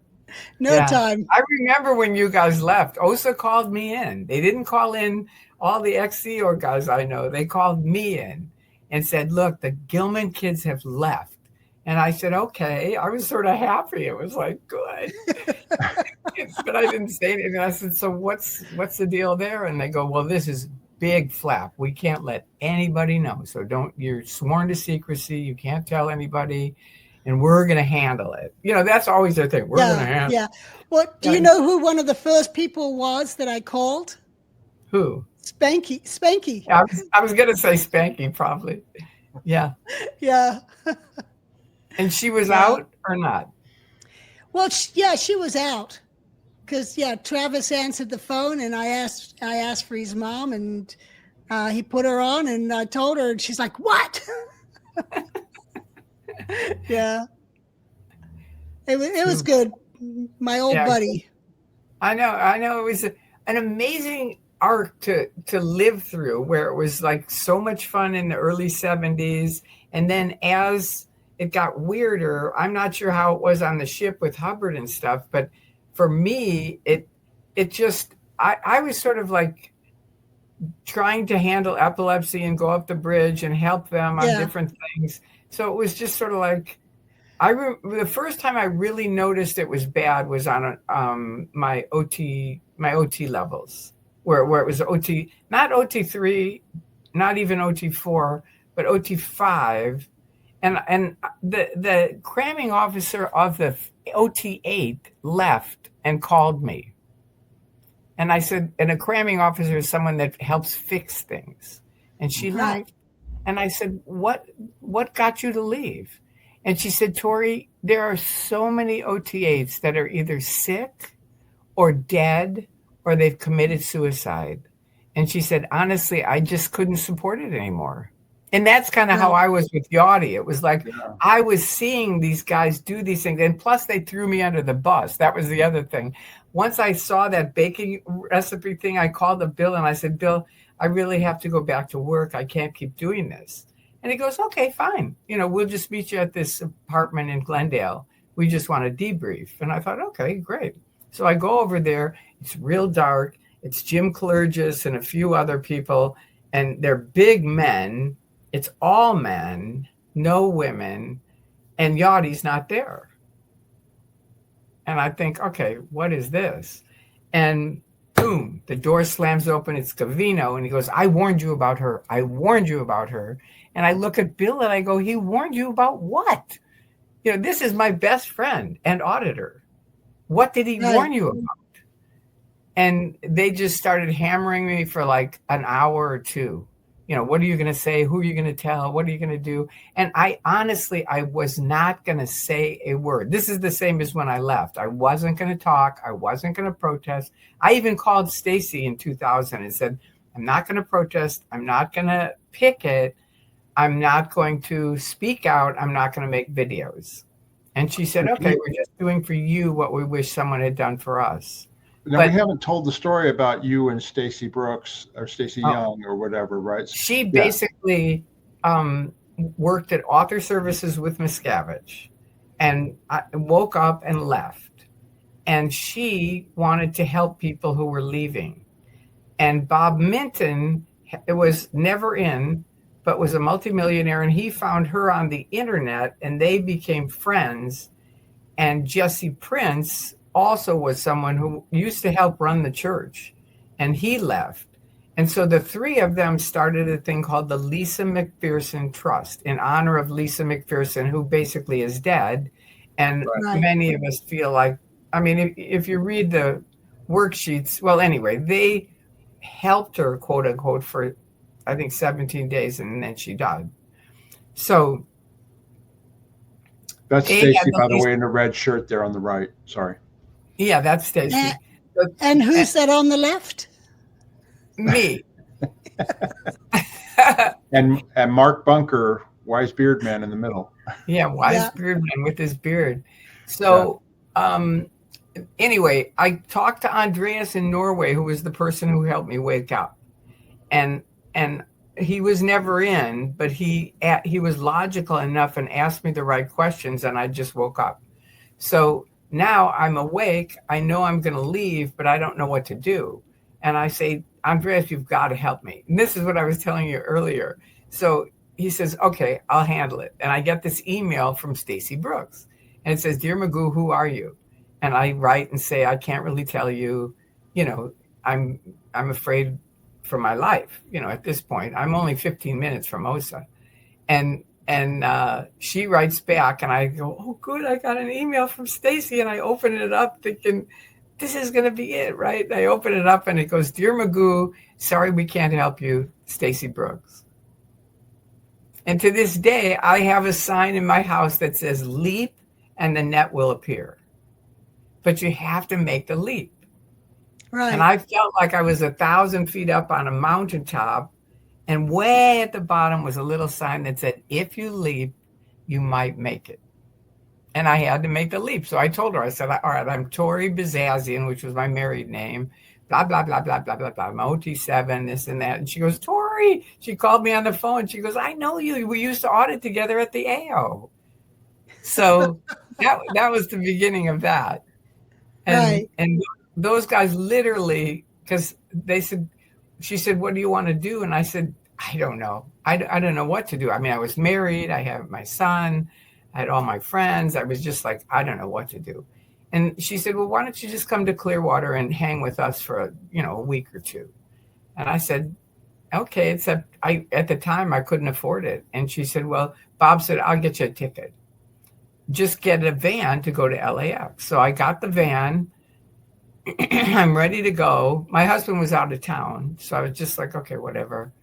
[SPEAKER 2] Time.
[SPEAKER 3] I remember when you guys left, OSA called me in. They didn't call in all the ex-Sea Org guys I know. They called me in and said, look, the Gilman kids have left. And I said, okay. I was sort of happy. It was like, good. But I didn't say anything. I said, so what's the deal there? And they go, well, this is big flap. We can't let anybody know. So you're sworn to secrecy. You can't tell anybody. And we're going to handle it. That's always their thing. We're going to handle it.
[SPEAKER 2] Yeah. Well, do you know who one of the first people was that I called?
[SPEAKER 3] Who?
[SPEAKER 2] Spanky.
[SPEAKER 3] I was going to say Spanky, probably. Yeah.
[SPEAKER 2] Yeah.
[SPEAKER 3] And she was out or not?
[SPEAKER 2] Well, she was out. Because Travis answered the phone, and I asked for his mom, and he put her on, and I told her, and she's like, "What?" Yeah, it was good. My old buddy.
[SPEAKER 3] I know. It was an amazing arc to live through, where it was like so much fun in the early 70s, and then as it got weirder, I'm not sure how it was on the ship with Hubbard and stuff, but for me, it just, I was sort of like trying to handle epilepsy and go up the bridge and help them on different things. So it was just sort of like, the first time I really noticed it was bad was on my OT levels, where it was OT, not OT3, not even OT4, but OT5. And the cramming officer of the OT8 left and called me. And I said, and a cramming officer is someone that helps fix things. And she left. And I said, what got you to leave? And she said, Tori, there are so many OT8s that are either sick or dead or they've committed suicide. And she said, honestly, I just couldn't support it anymore. And that's kind of how I was with Yachty. It was like I was seeing these guys do these things. And plus, they threw me under the bus. That was the other thing. Once I saw that baking recipe thing, I called up Bill and I said, Bill, I really have to go back to work. I can't keep doing this. And he goes, okay, fine. We'll just meet you at this apartment in Glendale. We just want to debrief. And I thought, okay, great. So I go over there. It's real dark. It's Jim Clergis and a few other people. And they're big men. It's all men, no women, and Yachty's not there. And I think, okay, what is this? And boom, the door slams open. It's Covino. And he goes, I warned you about her. I warned you about her. And I look at Bill and I go, he warned you about what? This is my best friend and auditor. What did he warn you about? And they just started hammering me for like an hour or two. What are you going to say? Who are you going to tell? What are you going to do? And I was not going to say a word. This is the same as when I left. I wasn't going to talk. I wasn't going to protest. I even called Stacy in 2000 and said, I'm not going to protest. I'm not going to picket. I'm not going to speak out. I'm not going to make videos. And she said, okay, we're just doing for you what we wish someone had done for us.
[SPEAKER 1] Now, we haven't told the story about you and Stacy Brooks or Stacy Young or whatever, right?
[SPEAKER 3] She basically worked at Author Services with Miscavige, and I woke up and left. And she wanted to help people who were leaving. And Bob Minton, it was never in, but was a multimillionaire, and he found her on the internet, and they became friends. And Jesse Prince also was someone who used to help run the church, and he left. And so the three of them started a thing called the Lisa McPherson Trust in honor of Lisa McPherson, who basically is dead. And many of us feel like, I mean, if you read the worksheets, well, anyway, they helped her, quote unquote, for I think 17 days, and then she died. So
[SPEAKER 1] that's Stacy, by the way, in the red shirt there on the right. Sorry.
[SPEAKER 3] Yeah, that's Stacy.
[SPEAKER 2] And who's that on the left?
[SPEAKER 3] Me.
[SPEAKER 1] and Mark Bunker, wise beard man in the middle.
[SPEAKER 3] Yeah, wise beard man with his beard. So anyway, I talked to Andreas in Norway, who was the person who helped me wake up. And he was never in, but he was logical enough and asked me the right questions, and I just woke up. So now I'm awake. I know I'm going to leave, but I don't know what to do. And I say, Andreas, you've got to help me. And this is what I was telling you earlier. So he says, okay, I'll handle it. And I get this email from Stacy Brooks. And it says, Dear Magoo, who are you? And I write and say, I can't really tell you. I'm afraid for my life. At this point, I'm only 15 minutes from OSA. And she writes back, and I go, oh, good, I got an email from Stacy, and I open it up thinking, this is going to be it, right? And I open it up, and it goes, Dear Magoo, sorry we can't help you, Stacy Brooks. And to this day, I have a sign in my house that says leap and the net will appear. But you have to make the leap.
[SPEAKER 2] Right.
[SPEAKER 3] And I felt like I was 1,000 feet up on a mountaintop, and way at the bottom was a little sign that said, if you leap, you might make it. And I had to make the leap. So I told her, I said, all right, I'm Tori Bazazian, which was my married name, blah, blah, blah, blah, blah, blah, blah. I'm OT7, this and that. And she goes, Tori, she called me on the phone. She goes, I know you. We used to audit together at the AO. So that was the beginning of that. And those guys literally, because she said, what do you want to do? And I said, I don't know. I don't know what to do. I mean, I was married. I have my son. I had all my friends. I was just like, I don't know what to do. And she said, well, why don't you just come to Clearwater and hang with us for a week or two? And I said, okay, except at the time I couldn't afford it. And she said, well, Bob said, I'll get you a ticket. Just get a van to go to LAX. So I got the van. I'm ready to go. My husband was out of town. So I was just like, okay, whatever.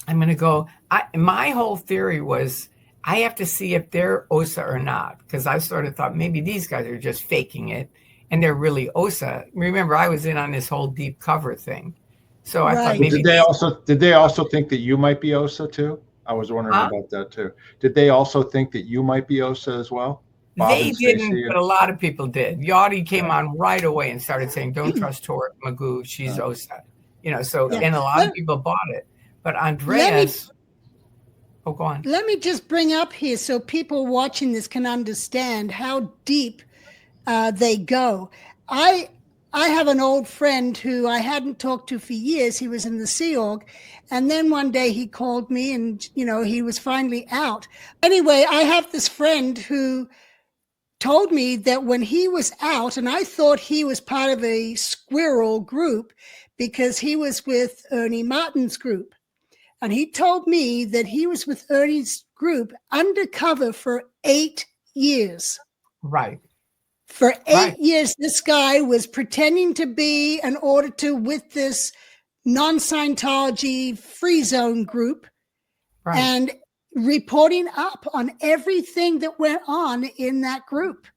[SPEAKER 3] I'm going to go. My whole theory was I have to see if they're OSA or not, because I sort of thought maybe these guys are just faking it and they're really OSA. Remember, I was in on this whole deep cover thing. So I thought maybe.
[SPEAKER 1] Did they also think that you might be OSA too? I was wondering about that too. Did they also think that you might be OSA as well? Bob
[SPEAKER 3] they didn't, but a lot of people did. Yachty came on right away and started saying, don't trust Tori Magoo, she's OSA. And a lot of people bought it. But Andreas, go on.
[SPEAKER 2] Let me just bring up here so people watching this can understand how deep they go. I have an old friend who I hadn't talked to for years. He was in the Sea Org. And then one day he called me and, he was finally out. Anyway, I have this friend who told me that when he was out, and I thought he was part of a squirrel group because he was with Ernie Martin's group. And he told me that he was with Ernie's group undercover for 8 years.
[SPEAKER 3] Right.
[SPEAKER 2] For 8 years, this guy was pretending to be an auditor with this non-Scientology free zone group and reporting up on everything that went on in that group.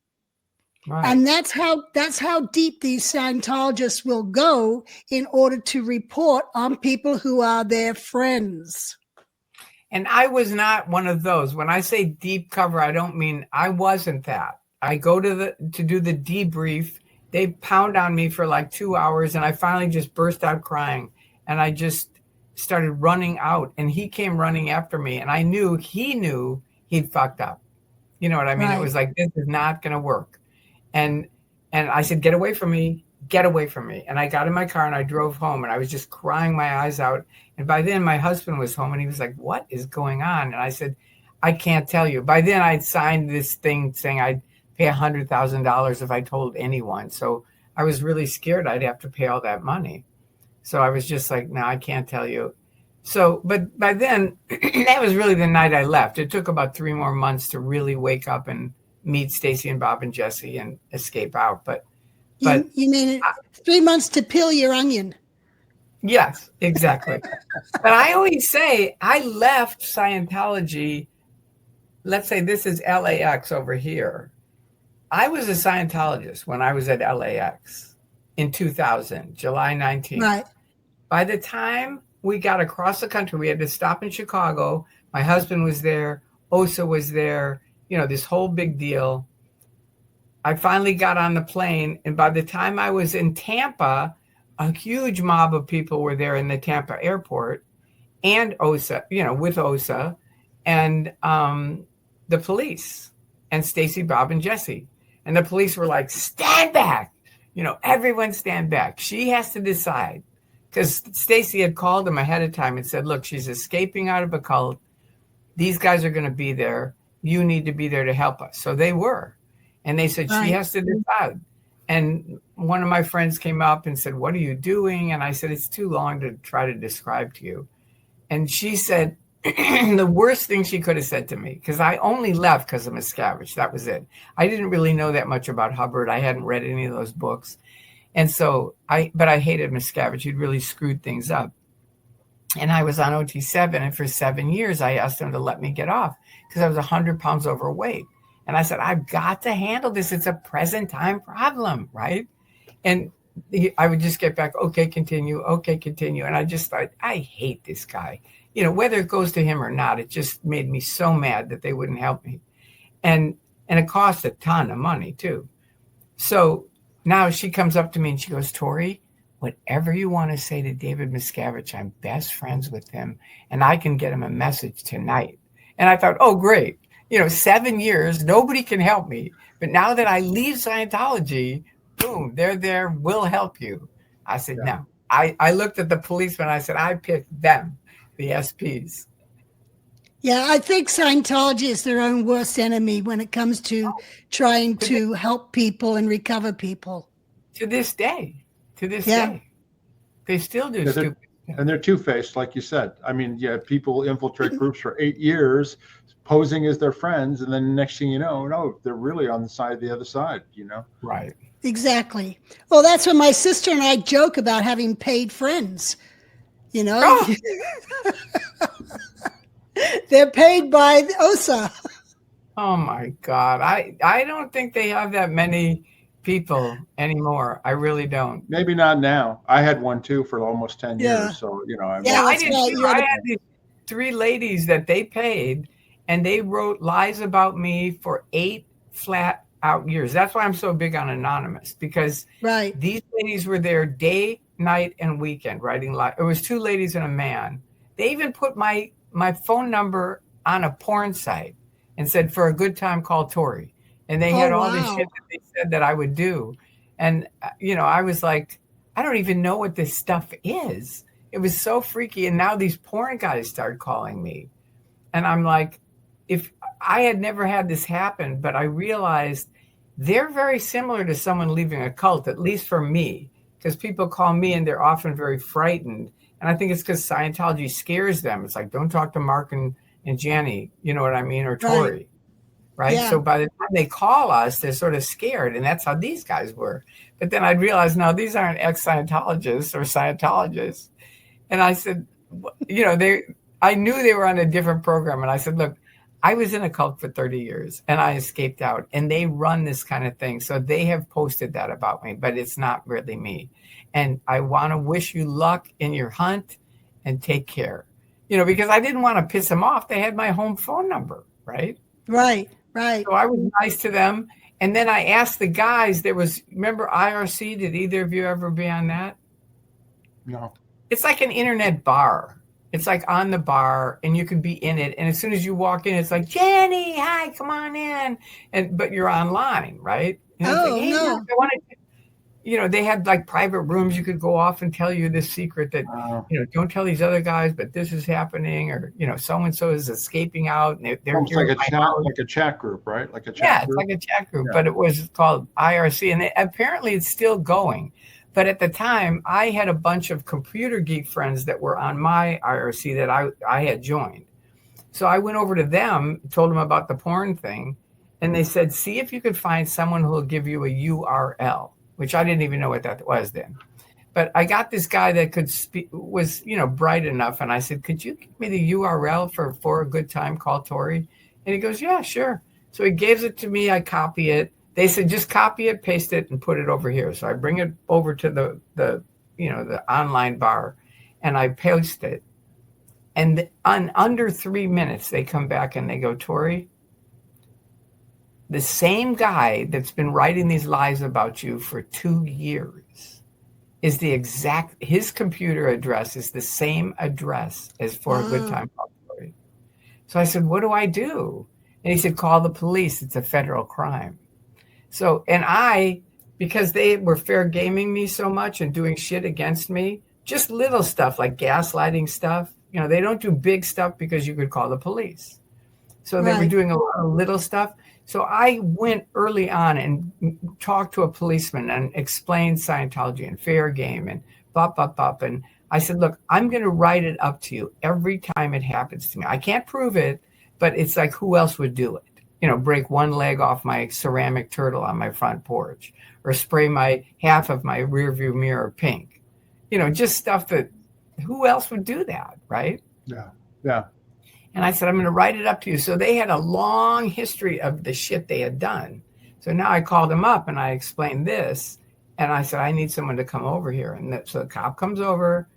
[SPEAKER 2] Right. And that's how deep these Scientologists will go in order to report on people who are their friends.
[SPEAKER 3] And I was not one of those. When I say deep cover, I don't mean I wasn't that. I go to do the debrief. They pound on me for like 2 hours, and I finally just burst out crying. And I just started running out, and he came running after me. And I knew he'd fucked up. You know what I mean? Right. It was like, this is not going to work. And I said, get away from me, get away from me. And I got in my car and I drove home, and I was just crying my eyes out. And by then my husband was home, and he was like, what is going on? And I said, I can't tell you. By then I'd signed this thing saying I'd pay $100,000 if I told anyone. So I was really scared I'd have to pay all that money. So I was just like, no, I can't tell you. So, but by then, that was really the night I left. It took about 3 more months to really wake up and meet Stacy and Bob and Jesse and escape out. But
[SPEAKER 2] you mean 3 months to peel your onion?
[SPEAKER 3] Yes, exactly. But I always say I left Scientology. Let's say this is LAX over here. I was a Scientologist when I was at LAX in 2000, July 19th.
[SPEAKER 2] Right.
[SPEAKER 3] By the time we got across the country, we had to stop in Chicago. My husband was there. OSA was there. This whole big deal. I finally got on the plane. And by the time I was in Tampa, a huge mob of people were there in the Tampa airport and OSA, with OSA and the police and Stacy, Bob, and Jesse. And the police were like, stand back. Everyone stand back. She has to decide. Because Stacy had called him ahead of time and said, look, she's escaping out of a cult. These guys are going to be there. You need to be there to help us. So they were. And they said, she has to decide. And one of my friends came up and said, what are you doing? And I said, it's too long to try to describe to you. And she said, the worst thing she could have said to me, because I only left because of Miscavige. That was it. I didn't really know that much about Hubbard. I hadn't read any of those books. And so but I hated Miscavige. He'd really screwed things up. And I was on OT7, and for 7 years, I asked them to let me get off because I was 100 pounds overweight. And I said, I've got to handle this. It's a present time problem, right? And I would just get back, okay, continue. And I just thought, I hate this guy. Whether it goes to him or not, it just made me so mad that they wouldn't help me. And it cost a ton of money, too. So now she comes up to me and she goes, Tori, whatever you want to say to David Miscavige, I'm best friends with him and I can get him a message tonight. And I thought, oh, great. 7 years, nobody can help me. But now that I leave Scientology, boom, they're there, we'll help you. I said, no. I looked at the policeman. I said, I picked them, the SPs.
[SPEAKER 2] Yeah, I think Scientology is their own worst enemy when it comes to trying to help people and recover people.
[SPEAKER 3] To this day. They still do stupid.
[SPEAKER 1] And they're two-faced, like you said. I mean, people infiltrate groups for 8 years, posing as their friends, and then next thing you know, no, they're really on the side of the other side,
[SPEAKER 3] Right.
[SPEAKER 2] Exactly. Well, that's when my sister and I joke about having paid friends, Oh. They're paid by OSA.
[SPEAKER 3] Oh, my God. I don't think they have that many people anymore. I really don't.
[SPEAKER 1] Maybe not now. I had one too for almost 10 years. So,
[SPEAKER 3] I did too. I had these 3 ladies that they paid and they wrote lies about me for 8 flat out years. That's why I'm so big on anonymous, because these ladies were there day, night, and weekend writing lies. It was 2 ladies and a man. They even put my phone number on a porn site and said, for a good time, call Tori. And they had all this shit that they said that I would do. And, I was like, I don't even know what this stuff is. It was so freaky. And now these porn guys start calling me. And I'm like, if I had never had this happen, but I realized they're very similar to someone leaving a cult, at least for me, because people call me and they're often very frightened. And I think it's because Scientology scares them. It's like, don't talk to Mark and Jenny, you know what I mean? Or Tori. Right. Yeah. So by the time they call us, they're sort of scared. And that's how these guys were. But then I'd realize, no, these aren't ex-Scientologists or Scientologists. And I said, I knew they were on a different program. And I said, look, I was in a cult for 30 years and I escaped out, and they run this kind of thing. So they have posted that about me, but it's not really me. And I want to wish you luck in your hunt and take care, because I didn't want to piss them off. They had my home phone number. Right.
[SPEAKER 2] Right.
[SPEAKER 3] So I was nice to them. And then I asked the guys, remember IRC? Did either of you ever be on that?
[SPEAKER 1] No.
[SPEAKER 3] It's like an internet bar. It's like on the bar and you can be in it. And as soon as you walk in, it's like, Jenny, hi, come on in. But you're online, right? And it's like, hey,
[SPEAKER 2] no.
[SPEAKER 3] I want to, they had like private rooms. You could go off and tell you this secret that, don't tell these other guys, but this is happening, or, so-and-so is escaping out. And they're
[SPEAKER 1] like a chat group, right? Like a chat group.
[SPEAKER 3] It's like a chat group, but it was called IRC. And apparently it's still going. But at the time, I had a bunch of computer geek friends that were on my IRC that I had joined. So I went over to them, told them about the porn thing, and they said, see if you could find someone who will give you a URL, which I didn't even know what that was then. But I got this guy that could speak, was, bright enough. And I said, could you give me the URL for a good time, call Tori? And he goes, yeah, sure. So he gives it to me. I copy it. They said, just copy it, paste it, and put it over here. So I bring it over to the online bar, and I post it. And on under 3 minutes, they come back and they go, Tori, the same guy that's been writing these lies about you for 2 years is his computer address is the same address as For a Good Time. So I said, what do I do? And he said, call the police. It's a federal crime. So, and because they were fair gaming me so much and doing shit against me, just little stuff like gaslighting stuff, they don't do big stuff because you could call the police. So they were doing a lot of little stuff. So I went early on and talked to a policeman and explained Scientology and fair game and bop. And I said, look, I'm going to write it up to you every time it happens to me. I can't prove it, but it's like, who else would do it? Break one leg off my ceramic turtle on my front porch, or spray half of my rearview mirror pink. Just stuff that who else would do that, right?
[SPEAKER 1] Yeah. Yeah.
[SPEAKER 3] And I said, I'm going to write it up to you. So they had a long history of the shit they had done. So now I called them up and I explained this. And I said, I need someone to come over here. And so the cop comes over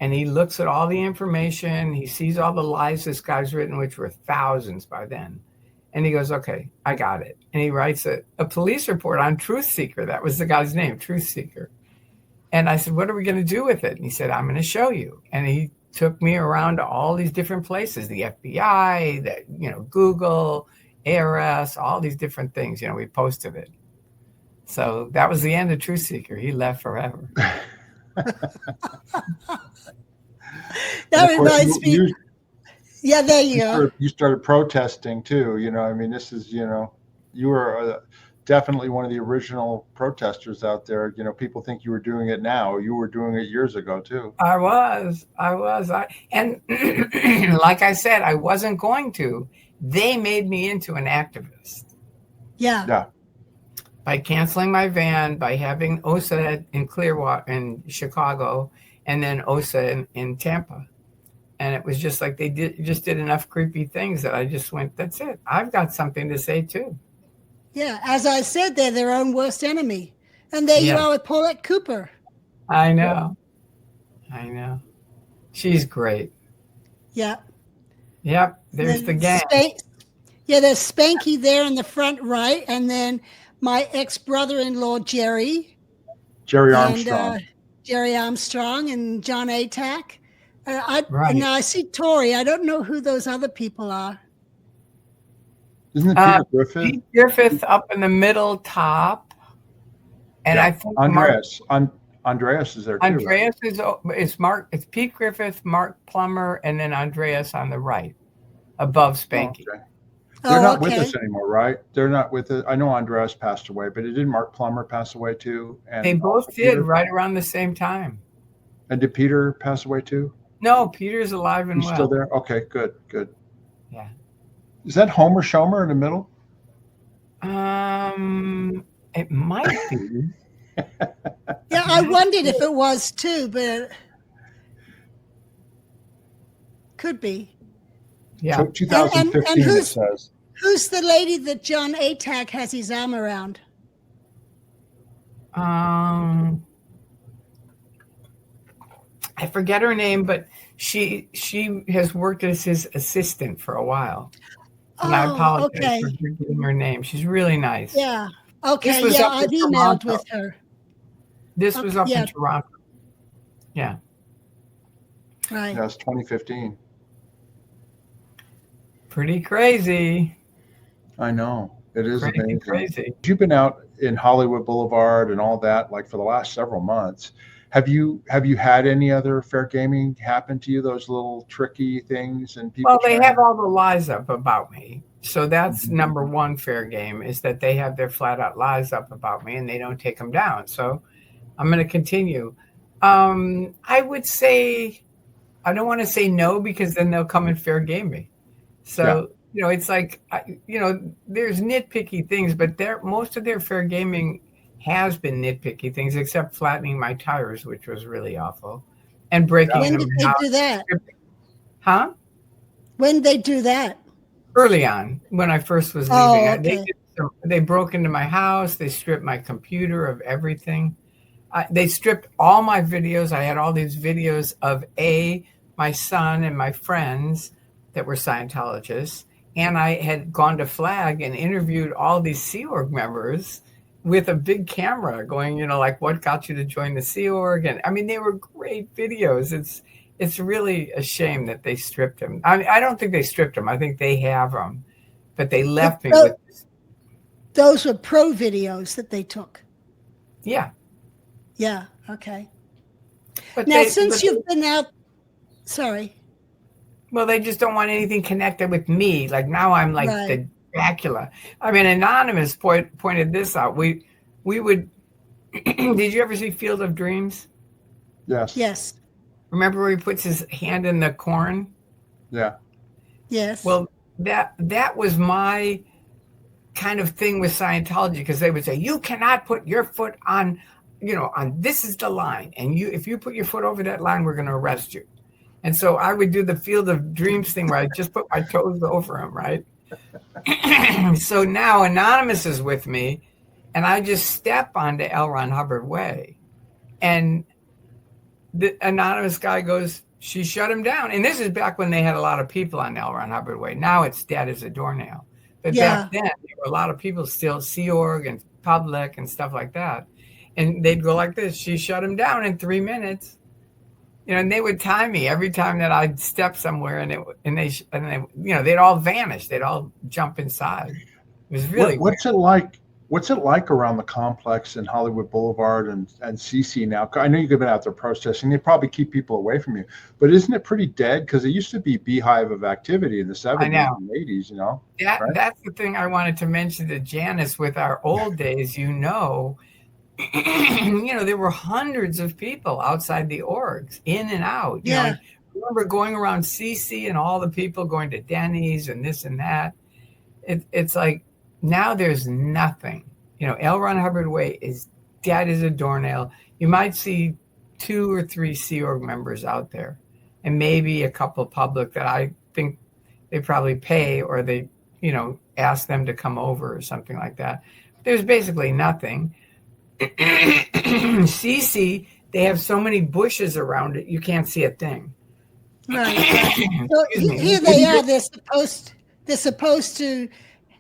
[SPEAKER 3] and he looks at all the information. He sees all the lies this guy's written, which were thousands by then. And he goes, okay, I got it. And he writes a police report on Truth Seeker. That was the guy's name, Truth Seeker. And I said, what are we going to do with it? And he said, I'm going to show you. And he took me around to all these different places, the FBI, Google, ARS, all these different things. We posted it. So that was the end of Truth Seeker. He left forever.
[SPEAKER 2] That reminds me. Yeah, there you go.
[SPEAKER 1] You started protesting too. This is, you were definitely one of the original protesters out there. People think you were doing it now. You were doing it years ago too.
[SPEAKER 3] I was. And like I said, I wasn't going to. They made me into an activist.
[SPEAKER 2] Yeah.
[SPEAKER 1] Yeah.
[SPEAKER 3] By canceling my van, by having OSA in Clearwater, in Chicago, and then OSA in Tampa. And it was just like they did enough creepy things that I just went, that's it. I've got something to say too.
[SPEAKER 2] Yeah, as I said, they're their own worst enemy. And there you are with Paulette Cooper.
[SPEAKER 3] I know. She's great.
[SPEAKER 2] Yeah.
[SPEAKER 3] Yep, there's the gang.
[SPEAKER 2] There's Spanky there in the front right, and then my ex-brother-in-law, Jerry
[SPEAKER 1] Armstrong.
[SPEAKER 2] Jerry Armstrong and John Atack.
[SPEAKER 3] Right.
[SPEAKER 2] Now I see Tori. I don't know who those other people are.
[SPEAKER 1] Isn't it Peter Griffith?
[SPEAKER 3] Pete Griffith up in the middle top. And I think
[SPEAKER 1] Andreas is there too.
[SPEAKER 3] Andreas is Mark. It's Pete Griffith, Mark Plummer, and then Andreas on the right, above Spanky.
[SPEAKER 1] Okay. They're not with us anymore, right? They're not with us. I know Andreas passed away, but didn't Mark Plummer pass away too? And
[SPEAKER 3] they both did right around the same time.
[SPEAKER 1] And did Peter pass away too?
[SPEAKER 3] No, Peter's alive and
[SPEAKER 1] He's still there? Okay, good.
[SPEAKER 3] Yeah.
[SPEAKER 1] Is that Homer Schomer in the middle?
[SPEAKER 3] It might be.
[SPEAKER 2] Yeah, I wondered if it was too, but could be.
[SPEAKER 3] Yeah.
[SPEAKER 1] So 2015, and it says.
[SPEAKER 2] Who's the lady that John Atack has his arm around?
[SPEAKER 3] I forget her name, but she has worked as his assistant for a while. And I apologize for forgetting her name. She's really nice.
[SPEAKER 2] Yeah. Okay. Yeah, I've emailed with her.
[SPEAKER 3] This was up in Toronto. Yeah.
[SPEAKER 2] Right.
[SPEAKER 1] Yeah, it's 2015.
[SPEAKER 3] Pretty crazy.
[SPEAKER 1] I know. It is amazing.
[SPEAKER 3] Crazy.
[SPEAKER 1] You've been out in Hollywood Boulevard and all that, like for the last several months. Have you had any other fair gaming happen to you? Those little tricky things and people.
[SPEAKER 3] Well, they have all the lies up about me. So that's number one fair game, is that they have their flat out lies up about me and they don't take them down. So I'm going to continue. I would say, I don't want to say no, because then they'll come and fair game me. So, it's like, there's nitpicky things, but most of their fair gaming has been nitpicky things, except flattening my tires, which was really awful, and breaking.
[SPEAKER 2] When did they do that?
[SPEAKER 3] Huh?
[SPEAKER 2] When did they do that?
[SPEAKER 3] Early on, when I first was leaving.
[SPEAKER 2] Okay.
[SPEAKER 3] They broke into my house. They stripped my computer of everything. They stripped all my videos. I had all these videos of my son and my friends that were Scientologists. And I had gone to Flag and interviewed all these Sea Org members with a big camera going, like, what got you to join the Sea Org? And I mean, they were great videos. It's really a shame that they stripped them. I don't think they stripped them. I think they have them, but they left me with this.
[SPEAKER 2] Those were pro videos that they took.
[SPEAKER 3] Yeah.
[SPEAKER 2] Yeah. Okay.
[SPEAKER 3] But
[SPEAKER 2] now, since you've been out, sorry.
[SPEAKER 3] Well, they just don't want anything connected with me. Like now I'm like the Dracula. I mean, Anonymous pointed this out. We would, did you ever see Field of Dreams?
[SPEAKER 1] Yes.
[SPEAKER 2] Yes.
[SPEAKER 3] Remember where he puts his hand in the corn?
[SPEAKER 1] Yeah.
[SPEAKER 2] Yes.
[SPEAKER 3] Well, that was my kind of thing with Scientology, because they would say, you cannot put your foot on this is the line. And if you put your foot over that line, we're going to arrest you. And so I would do the Field of Dreams thing where I just put my toes over him, right? So now Anonymous is with me, and I just step onto L. Ron Hubbard Way. And the Anonymous guy goes, she shut him down. And this is back when they had a lot of people on L. Ron Hubbard Way. Now it's dead as a doornail. But back then, there were a lot of people still, Sea Org and Public and stuff like that. And they'd go like this. She shut him down in 3 minutes. And they would time me every time that I'd step somewhere, and they'd all vanish. They'd all jump inside. It was really
[SPEAKER 1] what's it like? What's it like around the complex in Hollywood Boulevard and CC now? I know you've been out there protesting. They probably keep people away from you, but isn't it pretty dead? Because it used to be beehive of activity in the 70s and 80s. Right?
[SPEAKER 3] That's the thing I wanted to mention to Janice. With our old days, there were hundreds of people outside the orgs, in and out. I remember going around CC and all the people going to Denny's and this and that. It's like now there's nothing. L. Ron Hubbard Way is dead as a doornail. You might see 2 or 3 Sea Org members out there, and maybe a couple Public that I think they probably pay, or they, ask them to come over or something like that. There's basically nothing. CC, they have so many bushes around it, you can't see a thing.
[SPEAKER 2] Right. So here they are. They're supposed to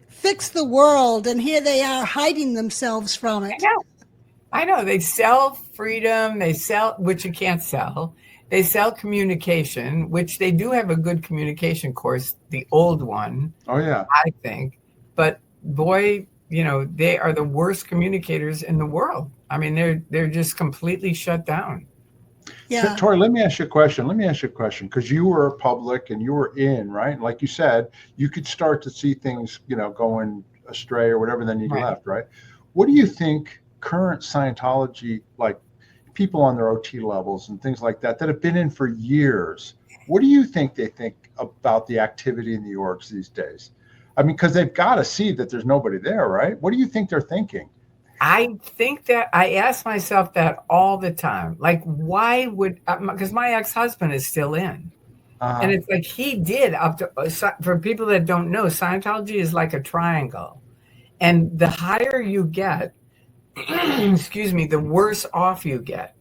[SPEAKER 2] fix the world, and here they are hiding themselves from it.
[SPEAKER 3] I know. They sell freedom. They sell, which you can't sell. They sell communication, which they do have a good communication course, the old one.
[SPEAKER 1] Oh yeah,
[SPEAKER 3] I think. But boy, they are the worst communicators in the world. I mean, they're just completely shut down.
[SPEAKER 2] Yeah.
[SPEAKER 1] Tori, let me ask you a question, because you were Public and you were in, right? Like you said, you could start to see things, going astray or whatever, then you left, right? What do you think current Scientology, like people on their OT levels and things like that have been in for years, what do you think they think about the activity in the orgs these days? I mean, because they've got to see that there's nobody there, right? What do you think they're thinking?
[SPEAKER 3] I think that I ask myself that all the time. Like, why would, because my ex-husband is still in. And it's like he did up to, for people that don't know, Scientology is like a triangle. And the higher you get, the worse off you get.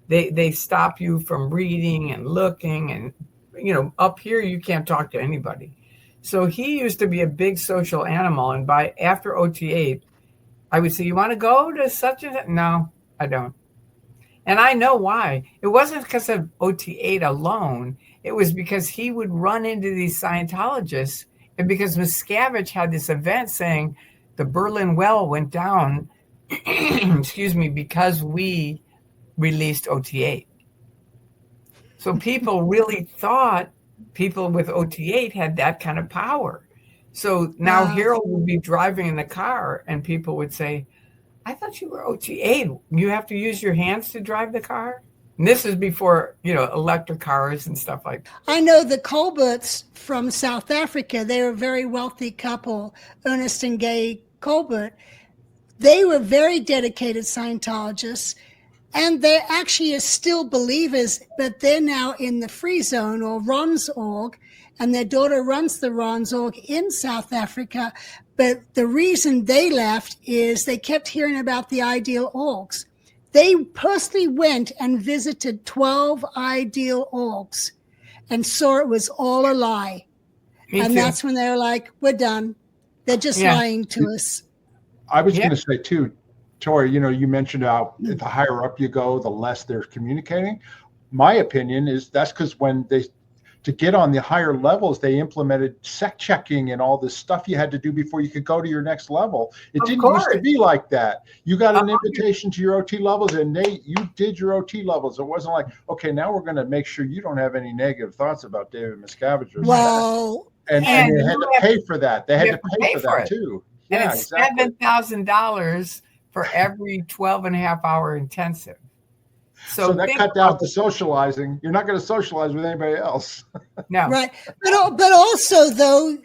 [SPEAKER 3] They stop you from reading and looking. And, up here, you can't talk to anybody. So he used to be a big social animal. And after OT8, I would say, you want to go to such and such? No, I don't. And I know why. It wasn't because of OT8 alone. It was because he would run into these Scientologists. And because Miscavige had this event saying the Berlin Well went down, because we released OT8. So people really thought people with OT8 had that kind of power. So now Harold would be driving in the car and people would say, I thought you were OT8. You have to use your hands to drive the car? And this is before, electric cars and stuff like that.
[SPEAKER 2] I know the Colberts from South Africa. They were a very wealthy couple, Ernest and Gay Colbert. They were very dedicated Scientologists. And they actually are still believers, but they're now in the Free Zone or Ron's org, and their daughter runs the Ron's org in South Africa. But the reason they left is they kept hearing about the ideal orgs. They personally went and visited 12 ideal orgs and saw it was all a lie. And that's when they were like, we're done. They're just lying to us.
[SPEAKER 1] I was going to say too, Tori, you mentioned how the higher up you go, the less they're communicating. My opinion is that's because when to get on the higher levels, they implemented sec checking and all this stuff you had to do before you could go to your next level. It didn't used to be like that. You got an invitation to your OT levels and you did your OT levels. It wasn't like, okay, now we're going to make sure you don't have any negative thoughts about David Miscavige. And they had to pay for that. They had to pay for that too.
[SPEAKER 3] And it's $7,000 for every 12.5-hour intensive.
[SPEAKER 1] So that cut down the socializing. You're not going to socialize with anybody else.
[SPEAKER 3] No.
[SPEAKER 2] Right. But also, though,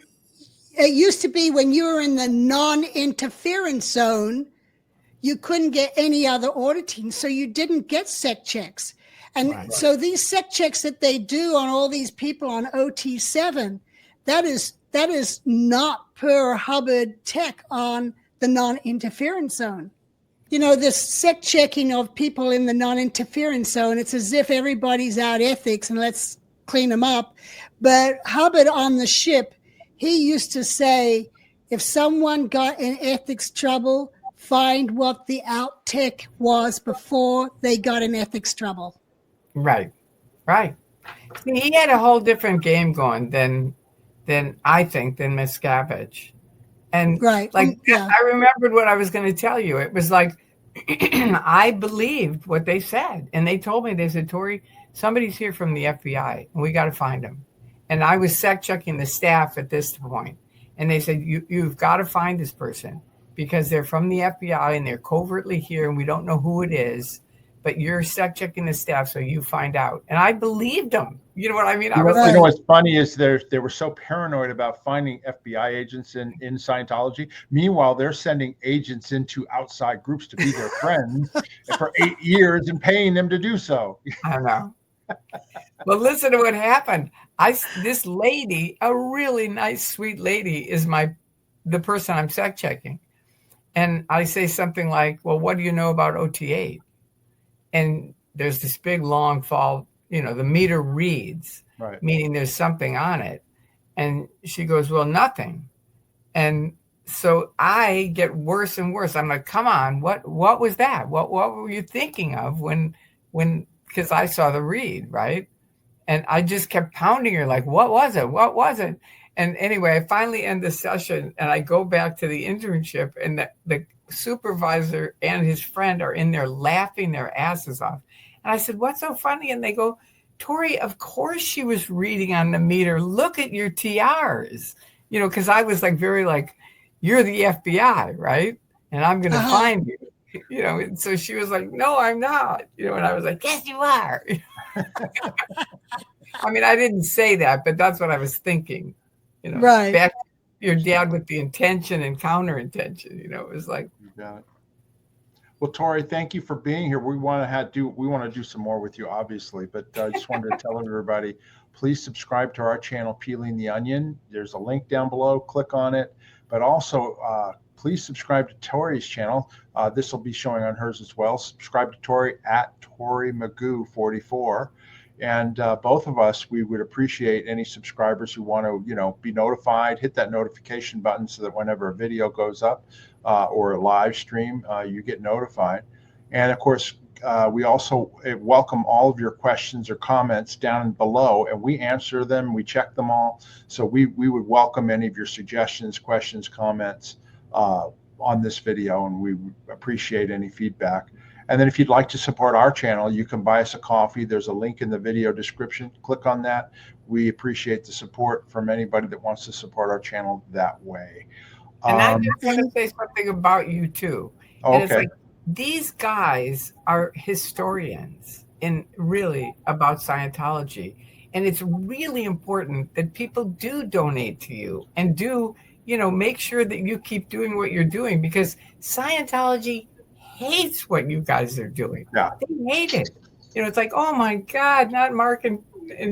[SPEAKER 2] it used to be when you were in the non-interference zone, you couldn't get any other auditing, so you didn't get sec checks. And so these sec checks that they do on all these people on OT7, that is not per Hubbard tech on the non-interference zone. You know, this sec checking of people in the non-interference zone, it's as if everybody's out ethics and let's clean them up. But Hubbard on the ship, he used to say, if someone got in ethics trouble, find what the out tech was before they got in ethics trouble.
[SPEAKER 3] Right. See, he had a whole different game going than I think than Miscavige. And I remembered what I was going to tell you. It was like I believed what they said, and they told me, they said, Tori, somebody's here from the FBI, and we got to find him. And I was sec checking the staff at this point, and they said, you've got to find this person because they're from the FBI and they're covertly here, and we don't know who it is. But you're sec checking the staff, so you find out. And I believed them. You know what I mean?
[SPEAKER 1] You know what's funny is they were so paranoid about finding FBI agents in Scientology. Meanwhile, they're sending agents into outside groups to be their friends for 8 years and paying them to do so.
[SPEAKER 3] I know. Well, listen to what happened. This lady, a really nice, sweet lady, is the person I'm sec checking. And I say something like, well, what do you know about OT8? And there's this big long fall, the meter reads, meaning there's something on it. And she goes, well, nothing. And so I get worse and worse. I'm like, come on, what was that? What were you thinking of when, because I saw the read, right? And I just kept pounding her like, what was it? What was it? And anyway, I finally end the session and I go back to the internship, and the supervisor and his friend are in there laughing their asses off. And I said, what's so funny? And they go, Tori, of course she was reading on the meter. Look at your TRs, because I was very you're the FBI, right? And I'm going to find you, And so she was like, no, I'm not, and I was like, yes, you are. I mean, I didn't say that, but that's what I was thinking,
[SPEAKER 2] right.
[SPEAKER 3] Back to your dad with the intention and counter intention, it was like.
[SPEAKER 1] You got it. Well, Tori, thank you for being here. We want to do some more with you, obviously, but I just wanted to tell everybody, please subscribe to our channel, Peeling the Onion. There's a link down below. Click on it. But also, please subscribe to Tori's channel. This will be showing on hers as well. Subscribe to Tori at Tori Magoo 44. And both of us, we would appreciate any subscribers who want to, be notified. Hit that notification button so that whenever a video goes up or a live stream, you get notified. And of course, we also welcome all of your questions or comments down below, and we answer them. We check them all. So we would welcome any of your suggestions, questions, comments on this video, and we would appreciate any feedback. And then if you'd like to support our channel, you can buy us a coffee. There's a link in the video description. Click on that. We appreciate the support from anybody that wants to support our channel that way.
[SPEAKER 3] And I just want to say something about you too. And it's like, these guys are historians about Scientology. And it's really important that people do donate to you and do, make sure that you keep doing what you're doing, because Scientology hates what you guys are doing.
[SPEAKER 1] Yeah.
[SPEAKER 3] They hate it. It's like, oh my God, not Mark and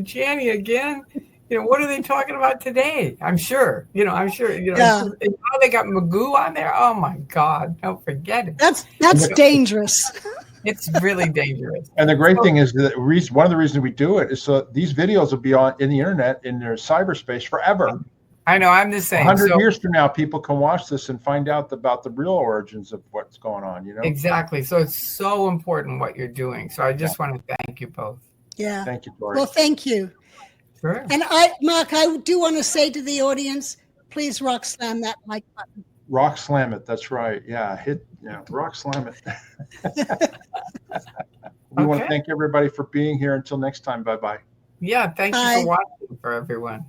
[SPEAKER 3] Janie again. What are they talking about today? I'm sure. Now they got Magoo on there. Oh my God, don't forget it.
[SPEAKER 2] That's dangerous.
[SPEAKER 3] It's really dangerous.
[SPEAKER 1] And the great thing is that one of the reasons we do it is so these videos will be in the internet, in their cyberspace forever.
[SPEAKER 3] I know, I'm the same.
[SPEAKER 1] 100 years from now, people can watch this and find out about the real origins of what's going on,
[SPEAKER 3] Exactly. So it's so important what you're doing. So I just want to thank you both.
[SPEAKER 2] Yeah.
[SPEAKER 1] Thank you, Tori.
[SPEAKER 2] Well, thank you.
[SPEAKER 3] Sure.
[SPEAKER 2] And Mark, I do want to say to the audience, please rock slam that like button.
[SPEAKER 1] Rock slam it. That's right. Yeah. Rock slam it. We want to thank everybody for being here. Until next time. Bye-bye.
[SPEAKER 3] Yeah. Thank you for watching, for everyone.